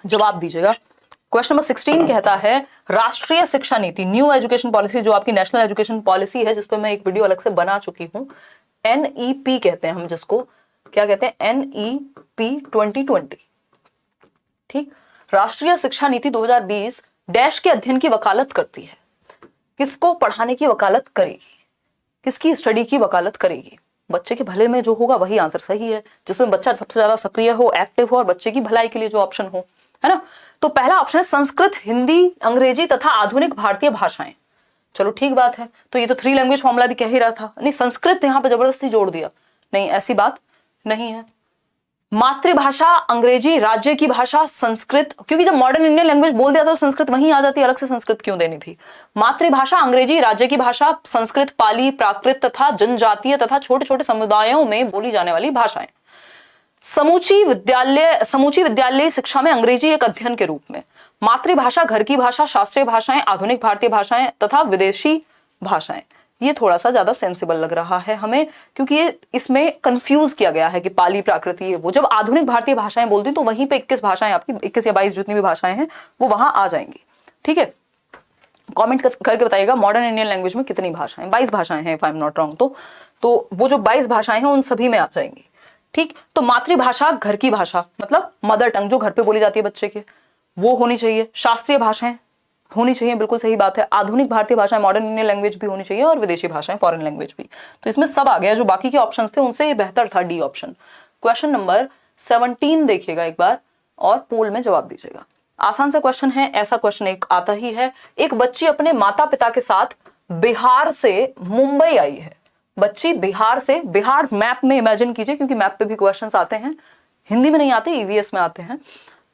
जवाब दीजिएगा। क्वेश्चन नंबर 16 कहता है राष्ट्रीय शिक्षा नीति, न्यू एजुकेशन पॉलिसी, जो आपकी नेशनल एजुकेशन पॉलिसी है, जिस पर मैं एक वीडियो अलग से बना चुकी हूं, NEP कहते हैं हम जिसको, क्या कहते हैं, NEP 2020, ठीक। राष्ट्रीय शिक्षा नीति 2020 डैश के अध्ययन की वकालत करती है। किसको पढ़ाने की वकालत करेगी, किसकी स्टडी की वकालत करेगी? बच्चे के भले में जो होगा वही आंसर सही है, जिसमें बच्चा सबसे ज्यादा सक्रिय हो, एक्टिव हो और बच्चे की भलाई के लिए जो ऑप्शन हो, है ना। तो पहला ऑप्शन है संस्कृत, हिंदी, अंग्रेजी तथा आधुनिक भारतीय भाषाएं। चलो ठीक बात है, तो ये तो 3 लैंग्वेज फॉर्मूला भी कह ही रहा था, नहीं संस्कृत यहाँ पे जबरदस्ती जोड़ दिया, नहीं ऐसी बात नहीं है। मातृभाषा अंग्रेजी, राज्य की भाषा संस्कृत, क्योंकि जब मॉडर्न इंडियन लैंग्वेज बोल दिया था तो संस्कृत वहीं आ जाती, अलग से संस्कृत क्यों देनी थी। मातृभाषा अंग्रेजी, राज्य की भाषा संस्कृत, पाली, प्राकृत तथा जनजातीय तथा छोटे छोटे समुदायों में बोली जाने वाली भाषाएं। समूची विद्यालय शिक्षा में अंग्रेजी एक अध्ययन के रूप में। मातृभाषा घर की भाषा, शास्त्रीय भाषाएं, आधुनिक भारतीय भाषाएं तथा विदेशी भाषाएं। ये थोड़ा सा ज्यादा सेंसिबल लग रहा है हमें, क्योंकि ये इसमें कंफ्यूज किया गया है कि पाली, प्राकृत, ये वो। जब आधुनिक भारतीय भाषाएं बोलती तो वहीं पे 21 भाषाएं, आपकी 21 या 22 जितनी भी भाषाएं हैं वो वहां आ जाएंगी। ठीक है, कमेंट करके बताइएगा मॉडर्न इंडियन लैंग्वेज में कितनी भाषाएं। 22 भाषाएं हैं if I am not wrong, तो वो जो 22 भाषाएं हैं उन सभी में आ जाएंगी। ठीक, तो मातृभाषा घर की भाषा मतलब मदर टंग जो घर पे बोली जाती है बच्चे के, वो होनी चाहिए। शास्त्रीय भाषाएं होनी चाहिए, बिल्कुल सही बात है। आधुनिक भारतीय भाषाएं मॉडर्न इंडियन लैंग्वेज भी होनी चाहिए, और विदेशी भाषाएं फॉरेन लैंग्वेज भी। तो इसमें सब आ गया, जो बाकी के ऑप्शंस थे उनसे ये बेहतर था डी ऑप्शन। क्वेश्चन नंबर 17 देखिएगा एक बार और पोल में जवाब दीजिएगा। आसान सा क्वेश्चन है, ऐसा क्वेश्चन एक आता ही है। एक बच्ची अपने माता पिता के साथ बिहार से मुंबई आई है। बच्ची बिहार से, बिहार मैप में इमेजिन कीजिए, क्योंकि मैप पे भी क्वेश्चंस आते हैं, हिंदी में नहीं आते, ईवीएस में आते हैं।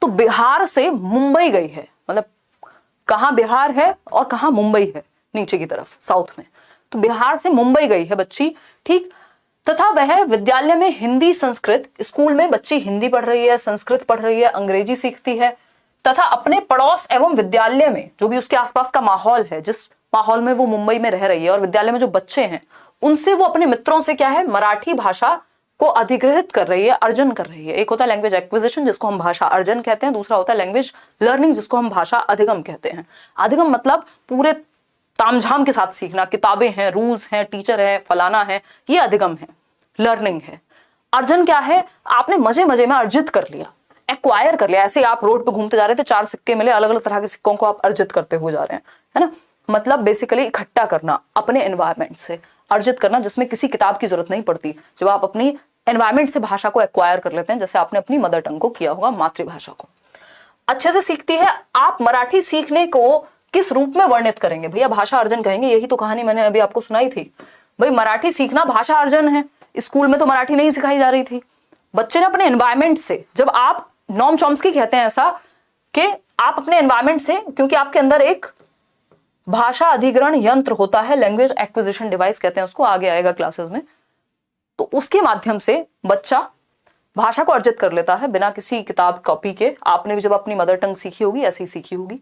तो बिहार से मुंबई गई है, मतलब कहां बिहार है और कहां मुंबई है, नीचे की तरफ साउथ में। तो बिहार से मुंबई गई है बच्ची, ठीक। तथा वह विद्यालय में हिंदी संस्कृत, स्कूल में बच्ची हिंदी पढ़ रही है, संस्कृत पढ़ रही है, अंग्रेजी सीखती है, तथा अपने पड़ोस एवं विद्यालय में जो भी उसके आसपास का माहौल है, जिस माहौल में वो मुंबई में रह रही है, और विद्यालय में जो बच्चे हैं उनसे वो अपने मित्रों से क्या है, मराठी भाषा को अधिग्रहित कर रही है, अर्जन कर रही है। एक होता है लैंग्वेज एक्विजिशन जिसको हम भाषा अर्जन कहते हैं, दूसरा होता है लैंग्वेज लर्निंग जिसको हम भाषा अधिगम कहते हैं। अधिगम मतलब पूरे तामझाम के साथ सीखना, किताबें हैं, रूल्स हैं, टीचर है, फलाना है, ये अधिगम है, लर्निंग है। अर्जन क्या है, आपने मजे मजे में अर्जित कर लिया, एक्वायर कर लिया। ऐसे आप रोड पे घूमते जा रहे थे, 4 सिक्के मिले, अलग अलग तरह के सिक्कों को आप अर्जित करते हुए जा रहे हैं, है ना। मतलब बेसिकली इकट्ठा करना, अपने एनवायरमेंट से अर्जित करना, जिसमें किसी किताब की जरूरत नहीं पड़ती। जब आप अपनी एनवायरमेंट से भाषा को एक्वायर कर लेते हैं, जैसे आपने अपनी मदर टंग को किया होगा, मातृभाषा को अच्छे से सीखती है। आप मराठी सीखने को किस रूप में वर्णित करेंगे भैया, भाषा अर्जन कहेंगे। यही तो कहानी मैंने अभी आपको सुनाई थी, भाई मराठी सीखना भाषा अर्जन है। स्कूल में तो मराठी नहीं सिखाई जा रही थी, बच्चे ने अपने एनवायरमेंट से, जब आप नॉम चॉम्स्की कहते हैं ऐसा कि आप अपने एनवायरमेंट से, क्योंकि आपके अंदर एक भाषा अधिग्रहण यंत्र होता है, लैंग्वेज एक्विजिशन डिवाइस कहते हैं उसको, आगे आएगा क्लासेस में, तो उसके माध्यम से बच्चा भाषा को अर्जित कर लेता है बिना किसी किताब कॉपी के। आपने भी जब अपनी मदर टंग सीखी होगी ऐसे ही सीखी होगी।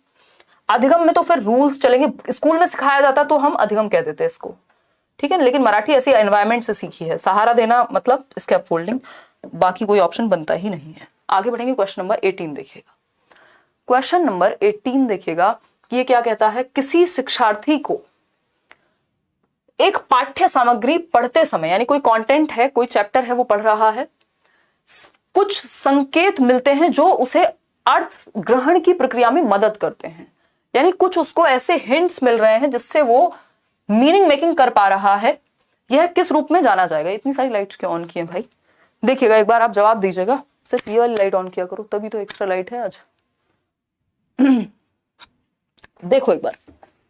अधिगम में तो फिर रूल्स चलेंगे, स्कूल में सिखाया जाता तो हम अधिगम कह देते इसको, ठीक है, लेकिन मराठी ऐसी एनवायरमेंट से सीखी है। सहारा देना मतलब स्कैफोल्डिंग, बाकी कोई ऑप्शन बनता ही नहीं है। आगे बढ़ेंगे, क्वेश्चन नंबर 18 देखिएगा। क्वेश्चन नंबर 18 देखिएगा, ये क्या कहता है, किसी शिक्षार्थी को एक पाठ्य सामग्री पढ़ते समय, यानी कोई कंटेंट है, कोई चैप्टर है वो पढ़ रहा है, कुछ संकेत मिलते हैं जो उसे अर्थ ग्रहण की प्रक्रिया में मदद करते हैं। यानी कुछ उसको ऐसे हिंट्स मिल रहे हैं जिससे वो मीनिंग मेकिंग कर पा रहा है। यह किस रूप में जाना जाएगा। इतनी सारी लाइट्स क्यों ऑन की हैं भाई, देखिएगा एक बार, आप जवाब दीजिएगा। सिर्फ ये वाली लाइट ऑन किया करो, तभी तो एक्स्ट्रा लाइट है आज। देखो एक बार,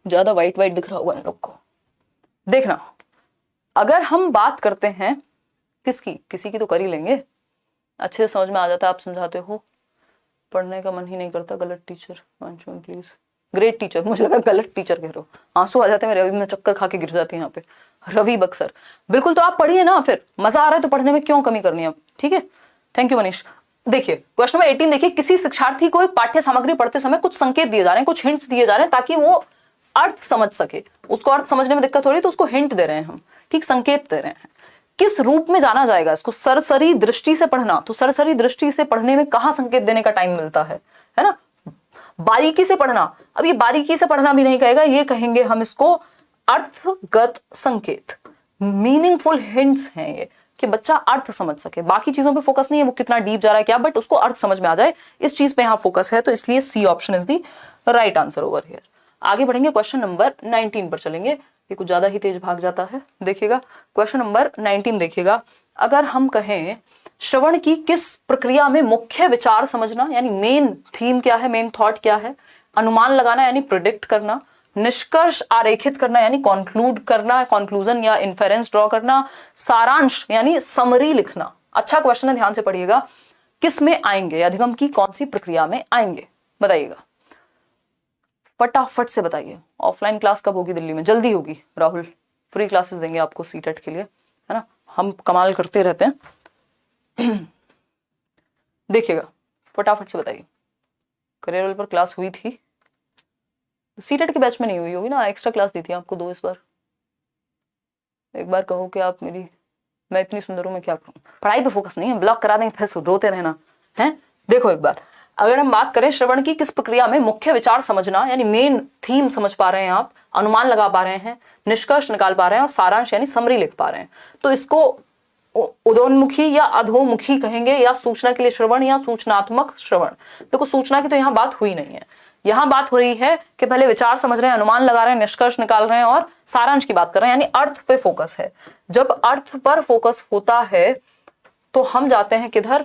ज्यादा वाइट वाइट दिख रहा होगा इन लोग को, देखना। अगर हम बात करते हैं किसकी, किसी की तो कर ही लेंगे, अच्छे से समझ में आ जाता है, आप समझाते हो, पढ़ने का मन ही नहीं करता, गलत टीचर, प्लीज, ग्रेट टीचर, मुझे लगा गलत टीचर कह रहे हो, आंसू आ जाते हैं मेरे, अभी मैं चक्कर खा के गिर जाती है यहाँ पे। रवि बक्सर, बिल्कुल, तो आप पढ़िए ना, फिर मजा आ रहा है तो पढ़ने में क्यों कमी करनी है, ठीक है, थैंक यू मनीष। देखिए क्वेश्चन नंबर 18 देखिए, किसी शिक्षार्थी को एक पाठ्य सामग्री पढ़ते समय कुछ संकेत दिए जा रहे हैं, कुछ हिंट्स दिए जा रहे हैं ताकि वो अर्थ समझ सके। उसको अर्थ समझने में दिक्कत हो रही है तो उसको हिंट दे रहे हैं हम, ठीक, संकेत दे रहे हैं। किस रूप में जाना जाएगा इसको, सरसरी दृष्टि से पढ़ना, तो सरसरी दृष्टि से पढ़ने में कहाँ संकेत देने का टाइम मिलता है ना। बारीकी से पढ़ना, अब ये बारीकी से पढ़ना भी नहीं कहेगा, ये कहेंगे हम इसको अर्थगत संकेत, मीनिंगफुल हिंट्स हैं ये, कि बच्चा अर्थ समझ सके। बाकी चीजों पे फोकस नहीं है, वो कितना डीप जा रहा है क्या, बट उसको अर्थ समझ में आ जाए, इस चीज पे यहाँ फोकस है। तो इसलिए C option is the right answer over here. आगे बढ़ेंगे, क्वेश्चन नंबर 19 पर चलेंगे, ये कुछ ज्यादा ही तेज भाग जाता है। देखिएगा क्वेश्चन नंबर 19 देखिएगा, अगर हम कहें श्रवण की किस प्रक्रिया में मुख्य विचार समझना, यानी मेन थीम क्या है, मेन थॉट क्या है, अनुमान लगाना यानी प्रिडिक्ट करना, निष्कर्ष आरेखित करना यानी कॉन्क्लूड करना, कॉन्क्लूजन या इन्फेरेंस ड्रॉ करना, सारांश यानी समरी लिखना। अच्छा क्वेश्चन है, ध्यान से पढ़िएगा। किस में आएंगे, अधिगम की कौन सी प्रक्रिया में आएंगे, बताइएगा, फटाफट से बताइए। ऑफलाइन क्लास कब होगी दिल्ली में? जल्दी होगी राहुल, फ्री क्लासेस देंगे आपको सीटेट के लिए, है ना, हम कमाल करते रहते हैं। देखिएगा, फटाफट से बताइए। करियर पर क्लास हुई थी, सीटेट के बैच में नहीं हुई होगी ना, एक्स्ट्रा क्लास दी थी आपको 2 इस बार। एक बार कहो कि आप मेरी, मैं इतनी सुंदर हूं, मैं क्या करूं। पढ़ाई पे फोकस नहीं है, ब्लॉक करा देंगे फिर रोते रहना है। देखो एक बार, अगर हम बात करें श्रवण की किस प्रक्रिया में मुख्य विचार समझना यानी मेन थीम समझ पा रहे हैं आप, अनुमान लगा पा रहे हैं, निष्कर्ष निकाल पा रहे हैं और सारांश यानी समरी लिख पा रहे हैं, तो इसको उदोन्मुखी या अधोमुखी कहेंगे, या सूचना के लिए श्रवण या सूचनात्मक श्रवण। देखो सूचना की तो यहाँ बात हुई नहीं है, यहां बात हो रही है कि पहले विचार समझ रहे हैं, अनुमान लगा रहे हैं, निष्कर्ष निकाल रहे हैं और सारांश की बात कर रहे हैं, यानी अर्थ पे फोकस है। जब अर्थ पर फोकस होता है तो हम जाते हैं किधर,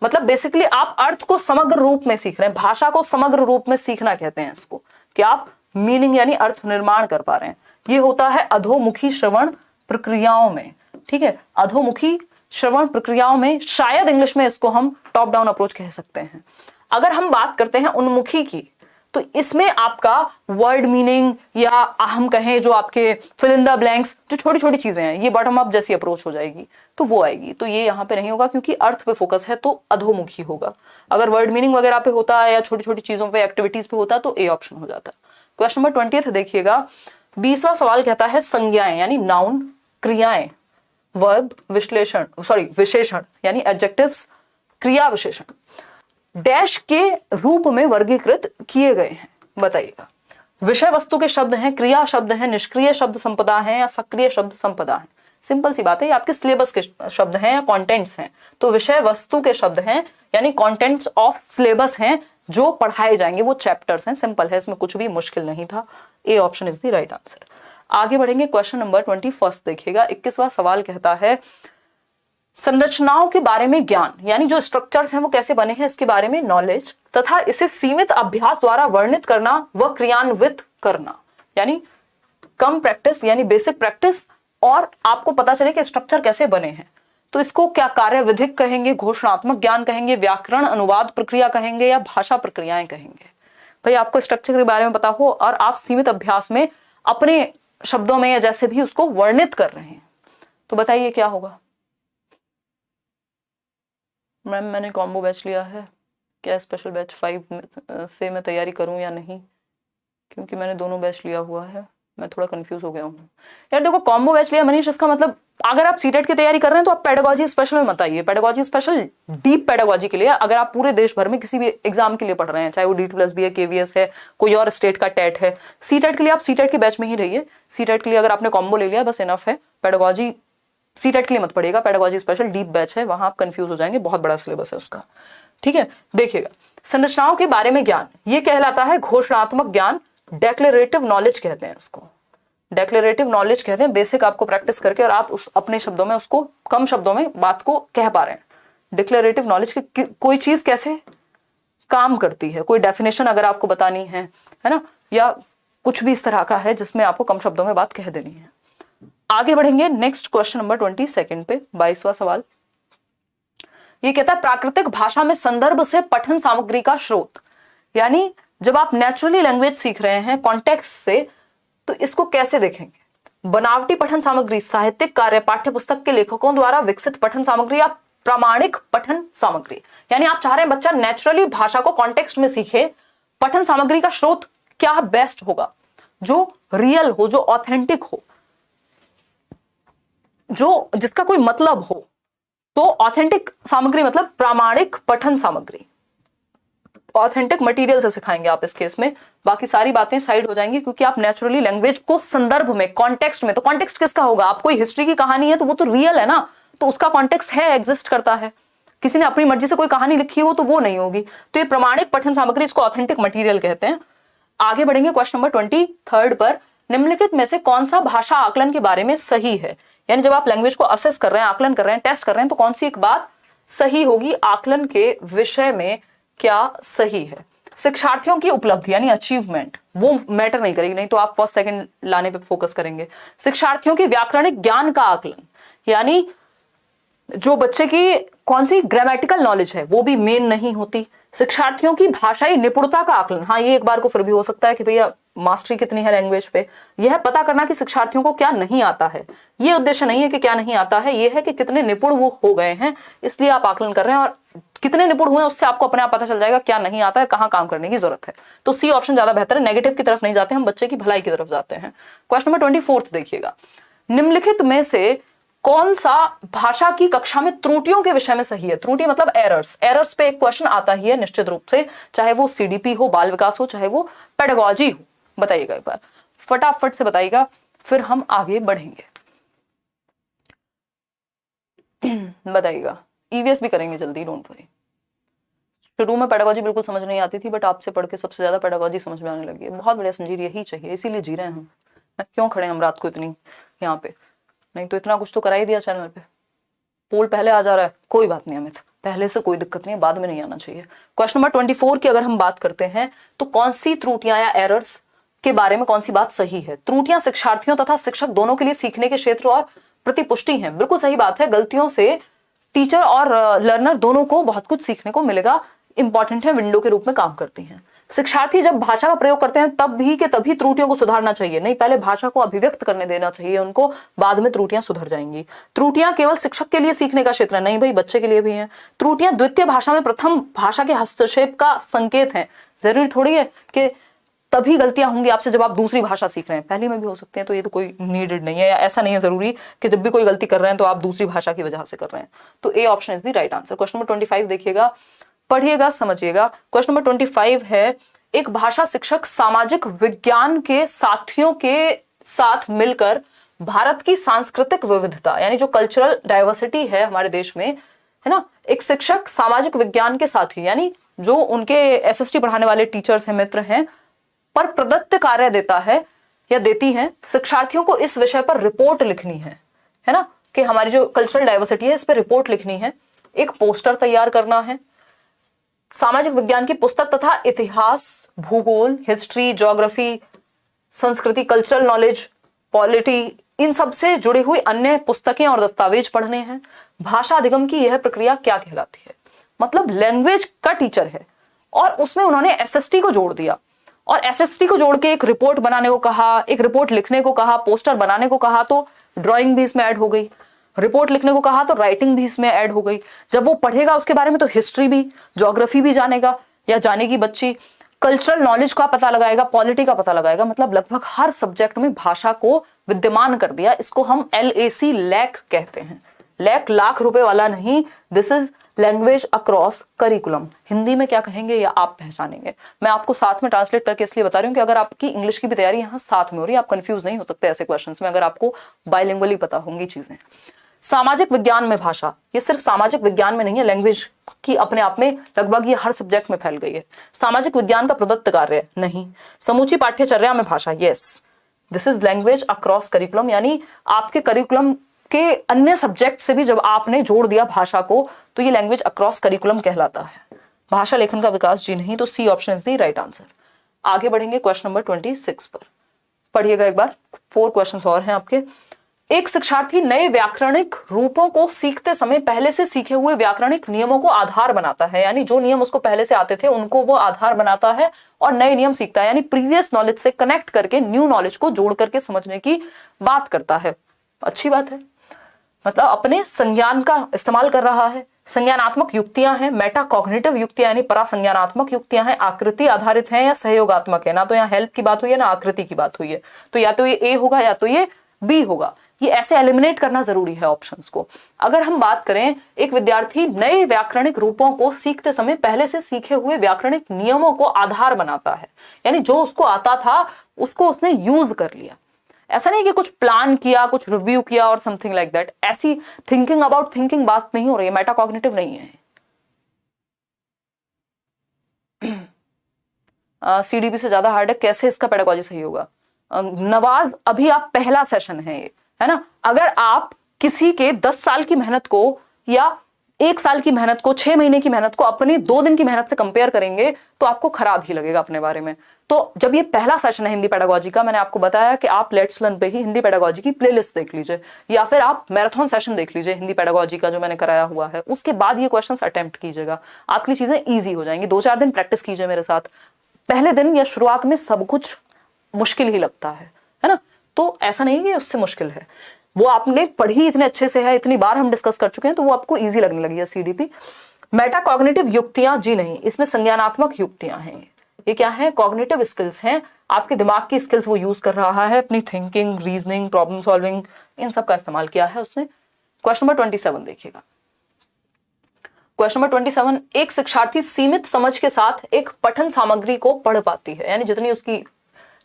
मतलब बेसिकली आप अर्थ को समग्र रूप में सीख रहे हैं, भाषा को समग्र रूप में सीखना कहते हैं इसको, कि आप मीनिंग यानी अर्थ निर्माण कर पा रहे हैं। ये होता है अधोमुखी श्रवण प्रक्रियाओं में, ठीक है, अधोमुखी श्रवण प्रक्रियाओं में, शायद इंग्लिश में इसको हम टॉप डाउन अप्रोच कह सकते हैं। अगर हम बात करते हैं उन्मुखी की, तो इसमें आपका वर्ड मीनिंग या हम कहें जो आपके फिल इन द ब्लैंक्स, जो छोटी छोटी चीजें हैं, ये बॉटम अप जैसी अप्रोच हो जाएगी, तो वो आएगी। तो ये यहाँ पे नहीं होगा क्योंकि अर्थ पे फोकस है, तो अधोमुखी होगा। अगर वर्ड मीनिंग वगैरह पे होता है या छोटी छोटी चीजों पे, एक्टिविटीज पे होता है, तो ए ऑप्शन हो जाता है। क्वेश्चन नंबर 20 देखिएगा, 20वां सवाल कहता है संज्ञाएं यानी नाउन, क्रियाएं, वर्ब, विशेषण यानी एडजेक्टिव्स, क्रिया विशेषण डैश के रूप में वर्गीकृत किए गए हैं, बताइएगा। विषय वस्तु के शब्द हैं, क्रिया शब्द हैं, निष्क्रिय शब्द संपदा है या सक्रिय शब्द संपदा है। सिंपल सी बात है, ये आपके सिलेबस के शब्द हैं या कंटेंट्स हैं। तो विषय वस्तु के शब्द हैं यानी कंटेंट्स ऑफ सिलेबस हैं, जो पढ़ाए जाएंगे, वो चैप्टर्स हैं। सिंपल है, इसमें कुछ भी मुश्किल नहीं था। ए option is the right answer. आगे बढ़ेंगे, क्वेश्चन नंबर 21 देखिएगा। 21वां सवाल कहता है संरचनाओं के बारे में ज्ञान, यानी जो स्ट्रक्चर्स हैं वो कैसे बने हैं इसके बारे में नॉलेज, तथा इसे सीमित अभ्यास द्वारा वर्णित करना व क्रियान्वित करना, यानी कम प्रैक्टिस यानी बेसिक प्रैक्टिस, और आपको पता चले कि स्ट्रक्चर कैसे बने हैं। तो इसको क्या कार्य विधिक कहेंगे, घोषणात्मक ज्ञान कहेंगे, व्याकरण अनुवाद प्रक्रिया कहेंगे या भाषा प्रक्रियाएं कहेंगे। भाई आपको स्ट्रक्चर के बारे में पता हो और आप सीमित अभ्यास में अपने शब्दों में या जैसे भी उसको वर्णित कर रहे हैं, तो बताइए क्या होगा। मैम मैंने कॉम्बो बैच लिया है, क्या स्पेशल बैच 5 से मैं तैयारी करूं या नहीं, क्योंकि मैंने दोनों बैच लिया हुआ है, मैं थोड़ा कंफ्यूज हो गया हूँ। यार देखो, कॉम्बो बैच लिया मनीष, इसका मतलब अगर आप सीटेट की तैयारी कर रहे हैं तो आप पेडागोजी स्पेशल में मत आइए। पेडागोजी स्पेशल डीप पेडागोजी के लिए, अगर आप पूरे देश भर में किसी भी एग्जाम के लिए पढ़ रहे हैं, चाहे वो D2+ है, KVS है, कोई और स्टेट का टेट है, सीटेट के लिए आप सीटेट के बैच में ही रहिए। सीटेट के लिए अगर आपने कॉम्बो ले लिया बस इनफ है। पेडागोजी सीटेट के लिए मत पढ़िएगा, पेडागोजी स्पेशल डीप बैच है, वहां आप कंफ्यूज हो जाएंगे, बहुत बड़ा सिलेबस है उसका, ठीक है। देखिएगा, संरचनाओं के बारे में ज्ञान, ये कहलाता है घोषणात्मक ज्ञान, डेक्लेरेटिव नॉलेज कहते हैं इसको, डेक्लेरेटिव नॉलेज कहते हैं। बेसिक आपको प्रैक्टिस करके और आप उस अपने शब्दों में उसको कम शब्दों में बात को कह पा रहे हैं। डिक्लेरेटिव नॉलेज की कोई चीज कैसे काम करती है, कोई डेफिनेशन अगर आपको बतानी है ना, या कुछ भी इस तरह का है जिसमें आपको कम शब्दों में बात कह देनी है। आगे बढ़ेंगे नेक्स्ट क्वेश्चन नंबर 22 पे, 22वां सवाल ये कहता है प्राकृतिक भाषा में संदर्भ से पठन सामग्री का स्रोत, यानी जब आप नेचुरली लैंग्वेज सीख रहे हैं कॉन्टेक्स्ट से, तो इसको कैसे देखेंगे। बनावटी पठन सामग्री, साहित्यिक कार्य, पाठ्य पुस्तक के लेखकों द्वारा विकसित पठन सामग्री या प्रामाणिक पठन सामग्री, यानी आप चाह रहे हैं बच्चा नेचुरली भाषा को कॉन्टेक्स्ट में सीखे। पठन सामग्री का स्रोत क्या बेस्ट होगा, जो रियल हो, जो ऑथेंटिक हो, जो जिसका कोई मतलब हो। तो ऑथेंटिक सामग्री मतलब प्रामाणिक पठन सामग्री, ऑथेंटिक मटेरियल से सिखाएंगे आप इस केस में। बाकी सारी बातें साइड हो जाएंगी क्योंकि आप नेचुरली लैंग्वेज को संदर्भ में, कॉन्टेक्स्ट में, तो कॉन्टेक्स्ट किसका होगा, आप कोई हिस्ट्री की कहानी है तो वो तो रियल है ना, तो उसका कॉन्टेक्स्ट है, एग्जिस्ट करता है। किसी ने अपनी मर्जी से कोई कहानी लिखी हो तो वो नहीं होगी। तो ये प्रमाणिक पठन सामग्री, इसको ऑथेंटिक मटेरियल कहते हैं। आगे बढ़ेंगे क्वेश्चन नंबर 23 पर, निम्नलिखित में से कौन सा भाषा आकलन के बारे में सही है, यानी जब आप लैंग्वेज को असेस कर रहे हैं, आकलन कर रहे हैं, टेस्ट कर रहे हैं, तो कौन सी एक बात सही होगी, आकलन के विषय में क्या सही है। शिक्षार्थियों की उपलब्धि यानी अचीवमेंट वो मैटर नहीं करेगी, नहीं तो आप फर्स्ट सेकंड लाने पे फोकस करेंगे। शिक्षार्थियों की व्याकरणिक ज्ञान का आकलन, यानी जो बच्चे की कौन सी ग्रामेटिकल नॉलेज है वो भी मेन नहीं होती। शिक्षार्थियों की भाषाई निपुणता का आकलन, हाँ ये एक बार को फिर भी हो सकता है कि भैया मास्टरी कितनी है लैंग्वेज पे, यह पता करना कि शिक्षार्थियों को क्या नहीं आता है। ये उद्देश्य नहीं है कि क्या नहीं आता है, ये है कि कितने निपुण वो हो गए हैं, इसलिए आप आकलन कर रहे हैं। और कितने निपुण हुए उससे आपको अपने आप पता चल जाएगा क्या नहीं आता है, कहाँ काम करने की जरूरत है। तो सी ऑप्शन ज्यादा बेहतर है, नेगेटिव की तरफ नहीं जाते हम, बच्चे की भलाई की तरफ जाते हैं। क्वेश्चन नंबर 24 देखिएगा, निम्नलिखित में से कौन सा भाषा की कक्षा में त्रुटियों के विषय में सही है। त्रुटि मतलब एरर्स, एरर्स पे एक क्वेश्चन आता ही है निश्चित रूप से, चाहे वो सीडीपी हो, बाल विकास हो, चाहे वो पेडागोजी हो। बताइएगा एक बार, फटाफट से बताइएगा, फिर हम आगे बढ़ेंगे। बताइएगा, ईवीएस भी करेंगे जल्दी, डोंट वरी। शुरू में पेडागोजी बिल्कुल समझ नहीं आती थी, बट आपसे पढ़ के सबसे ज्यादा पेडागोजी समझ में आने लगी है। बहुत बढ़िया संजीर, यही चाहिए, इसीलिए जी रहे हैं हम। क्यों खड़े हम रात को इतनी यहाँ पे, नहीं तो इतना कुछ तो करा ही दिया चैनल पे। पोल पहले आ जा रहा है, कोई बात नहीं अमित, पहले से कोई दिक्कत नहीं है, बाद में नहीं आना चाहिए। क्वेश्चन नंबर 24 की अगर हम बात करते हैं तो कौन सी त्रुटियां या एरर्स के बारे में कौन सी बात सही है। त्रुटियां शिक्षार्थियों तथा शिक्षक दोनों के लिए सीखने के क्षेत्र और प्रतिपुष्टि हैं। बिल्कुल सही बात है, गलतियों से टीचर और लर्नर दोनों को बहुत कुछ सीखने को मिलेगा, इंपॉर्टेंट है, विंडो के रूप में काम करती हैं। शिक्षार्थी जब भाषा का प्रयोग करते हैं तब भी के तभी त्रुटियों को सुधारना चाहिए, नहीं पहले भाषा को अभिव्यक्त करने देना चाहिए उनको, बाद में त्रुटियां सुधर जाएंगी। त्रुटियां केवल शिक्षक के लिए सीखने का क्षेत्र है, नहीं भाई बच्चे के लिए भी है। त्रुटियां द्वितीय भाषा में प्रथम भाषा के हस्तक्षेप का संकेत है। जरूरी थोड़ी है कि तभी गलतियां होंगी आपसे जब आप दूसरी भाषा सीख रहे हैं, पहली में भी हो सकते हैं, तो ये तो कोई नीडेड नहीं है, या ऐसा नहीं है जरूरी कि जब भी कोई गलती कर रहे हैं तो आप दूसरी भाषा की वजह से कर रहे हैं। तो A option is the right answer. Question number 25 देखिएगा, पढ़िएगा, समझिएगा। क्वेश्चन नंबर 25 है, एक भाषा शिक्षक सामाजिक विज्ञान के साथियों के साथ मिलकर भारत की सांस्कृतिक विविधता यानी जो कल्चरल डाइवर्सिटी है हमारे देश में, है ना, एक शिक्षक सामाजिक विज्ञान के साथी यानी जो उनके एसएसटी पढ़ाने वाले टीचर्स हैं, मित्र हैं, पर प्रदत्त कार्य देता है या देती है। शिक्षार्थियों को इस विषय पर रिपोर्ट लिखनी है ना, कि हमारी जो कल्चरल डाइवर्सिटी है इस पर रिपोर्ट लिखनी है, एक पोस्टर तैयार करना है, सामाजिक विज्ञान की पुस्तक तथा इतिहास, भूगोल, हिस्ट्री, ज्योग्राफी, संस्कृति, कल्चरल नॉलेज, पॉलिटी, इन सब से जुड़ी हुई अन्य पुस्तकें और दस्तावेज पढ़ने हैं। भाषा अधिगम की यह प्रक्रिया क्या कहलाती है। मतलब लैंग्वेज का टीचर है और उसमें उन्होंने एसएसटी को जोड़ दिया और एसएसटी को जोड़ के एक रिपोर्ट बनाने को कहा, एक रिपोर्ट लिखने को कहा, पोस्टर बनाने को कहा, तो ड्राइंग भी इसमें ऐड हो गई, रिपोर्ट लिखने को कहा तो राइटिंग भी इसमें ऐड हो गई। जब वो पढ़ेगा उसके बारे में तो हिस्ट्री भी, ज्योग्राफी भी जानेगा या जानेगी बच्ची, कल्चरल नॉलेज का पता लगाएगा, पॉलिटी का पता लगाएगा, मतलब लगभग हर सब्जेक्ट में भाषा को विद्यमान कर दिया। इसको हम LAC लैक कहते हैं। लैक लाख रुपए वाला नहीं, this is language across curriculum. Hindi में क्या कहेंगे या आप पहचानेंगे, मैं आपको साथ में ट्रांसलेट करके इसलिए बता रही हूँ कि अगर आपकी इंग्लिश की भी तैयारी यहाँ साथ में हो रही है, आप कंफ्यूज नहीं हो सकते ऐसे क्वेश्चंस में अगर आपको बाइलिंगुअली पता होंगी चीजें। सामाजिक विज्ञान में भाषा, ये सिर्फ सामाजिक विज्ञान में नहीं है, लैंग्वेज की अपने आप में लगभग ये हर सब्जेक्ट में फैल गई है। सामाजिक विज्ञान का प्रदत्त कार्य नहीं, समूची पाठ्यचर्या में भाषा, yes, this is language across curriculum, यानी आपके करिकुलम के अन्य सब्जेक्ट से भी जब आपने जोड़ दिया भाषा को तो ये लैंग्वेज अक्रॉस करिकुलम कहलाता है। भाषा लेखन का विकास जी नहीं, तो C option is the right answer. आगे बढ़ेंगे क्वेश्चन नंबर 26 पर, पढ़िएगा एक बार, 4 क्वेश्चंस और हैं आपके। एक शिक्षार्थी नए व्याकरणिक रूपों को सीखते समय पहले से सीखे हुए व्याकरणिक नियमों को आधार बनाता है, यानी जो नियम उसको पहले से आते थे उनको वो आधार बनाता है और नए नियम सीखता है, यानी प्रीवियस नॉलेज से कनेक्ट करके न्यू नॉलेज को जोड़ करके समझने की बात करता है। अच्छी बात है, मतलब अपने संज्ञान का इस्तेमाल कर रहा है। संज्ञानात्मक युक्तियां हैं, मेटा कॉग्निटिव युक्तियां यानी परासंज्ञानात्मक युक्तियां हैं, आकृति आधारित हैं या सहयोगात्मक है। ना तो यहाँ हेल्प की बात हुई है ना आकृति की बात हुई है, तो या तो ये ए होगा या तो ये बी होगा। ये ऐसे एलिमिनेट करना जरूरी है ऑप्शंस को। अगर हम बात करें, एक विद्यार्थी नए व्याकरणिक रूपों को सीखते समय पहले से सीखे हुए व्याकरणिक नियमों को आधार बनाता है, यानी जो उसको आता था उसको उसने यूज कर लिया। ऐसा नहीं कि कुछ प्लान किया, कुछ रिव्यू किया और समथिंग लाइक दैट, ऐसी थिंकिंग अबाउट थिंकिंग बात नहीं हो रही है, मेटाकॉग्निटिव नहीं है। सीडीपी से ज्यादा हार्ड है, कैसे इसका पेडागोजी सही होगा। नवाज, अभी आप पहला सेशन है ये, है ना, अगर आप किसी के 10 साल की मेहनत को या 1 साल की मेहनत को, 6 महीने की मेहनत को अपनी 2 दिन की मेहनत से कंपेयर करेंगे तो आपको खराब ही लगेगा अपने बारे में। तो जब ये पहला सेशन है हिंदी पेडागोजी का, मैंने आपको बताया कि आप लेट्स लर्न पे ही हिंदी पेडागोजी की प्लेलिस्ट देख लीजिए, या फिर आप मैराथन सेशन देख लीजिए हिंदी पेडागोजी का जो मैंने कराया हुआ है, उसके बाद ये क्वेश्चंस अटेम्प्ट कीजिएगा, आपके लिए चीजें ईजी हो जाएंगी। 2-4 दिन प्रैक्टिस कीजिए मेरे साथ। पहले दिन या शुरुआत में सब कुछ मुश्किल ही लगता है ना, तो ऐसा नहीं कि उससे मुश्किल है, वो आपने पढ़ी इतने अच्छे से है, इतनी बार हम डिस्कस कर चुके हैं, तो वो आपको इजी लगने लगी है सीडीपी। मेटाकॉग्निटिव युक्तियां, जी नहीं, इसमें संज्ञानात्मक युक्तियां हैं। ये क्या है? कॉग्निटिव स्किल्स हैं, आपके दिमाग की स्किल्स वो यूज कर रहा है, अपनी थिंकिंग, रीजनिंग, प्रॉब्लम सॉल्विंग, इन सब का इस्तेमाल किया है उसने। क्वेश्चन नंबर 27 देखिएगा। क्वेश्चन नंबर 27, एक शिक्षार्थी सीमित समझ के साथ एक पठन सामग्री को पढ़ पाती है, यानी जितनी उसकी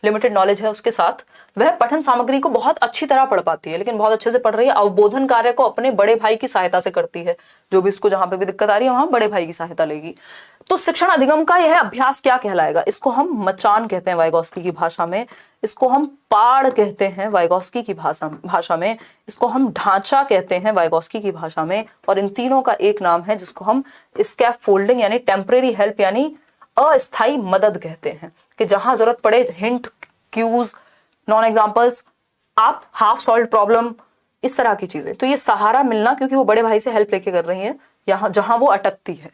लिमिटेड नॉलेज है उसके साथ वह पठन सामग्री को बहुत अच्छी तरह पढ़ पाती है, लेकिन बहुत अच्छे से पढ़ रही है, अवबोधन कार्य को अपने बड़े भाई की सहायता से करती है, जो भी इसको जहां पे भी दिक्कत आ रही है वहां बड़े भाई की सहायता लेगी। तो शिक्षण अधिगम का यह अभ्यास क्या कहलाएगा? इसको हम मचान कहते हैं वाइगोस्की की भाषा में, इसको हम पाड़ कहते हैं वाइगोस्की की भाषा में, इसको हम ढांचा कहते हैं वाइगोस्की की भाषा में, और इन तीनों का एक नाम है जिसको हम स्कैफोल्डिंग यानी टेम्परेरी हेल्प यानी अस्थायी मदद कहते हैं, कि जहां जरूरत पड़े हिंट, क्यूज, नॉन एग्जांपल्स, आप हाफ सॉल्व प्रॉब्लम, इस तरह की चीजें। तो ये सहारा मिलना, क्योंकि वो बड़े भाई से हेल्प लेके कर रही है यहाँ जहां वो अटकती है,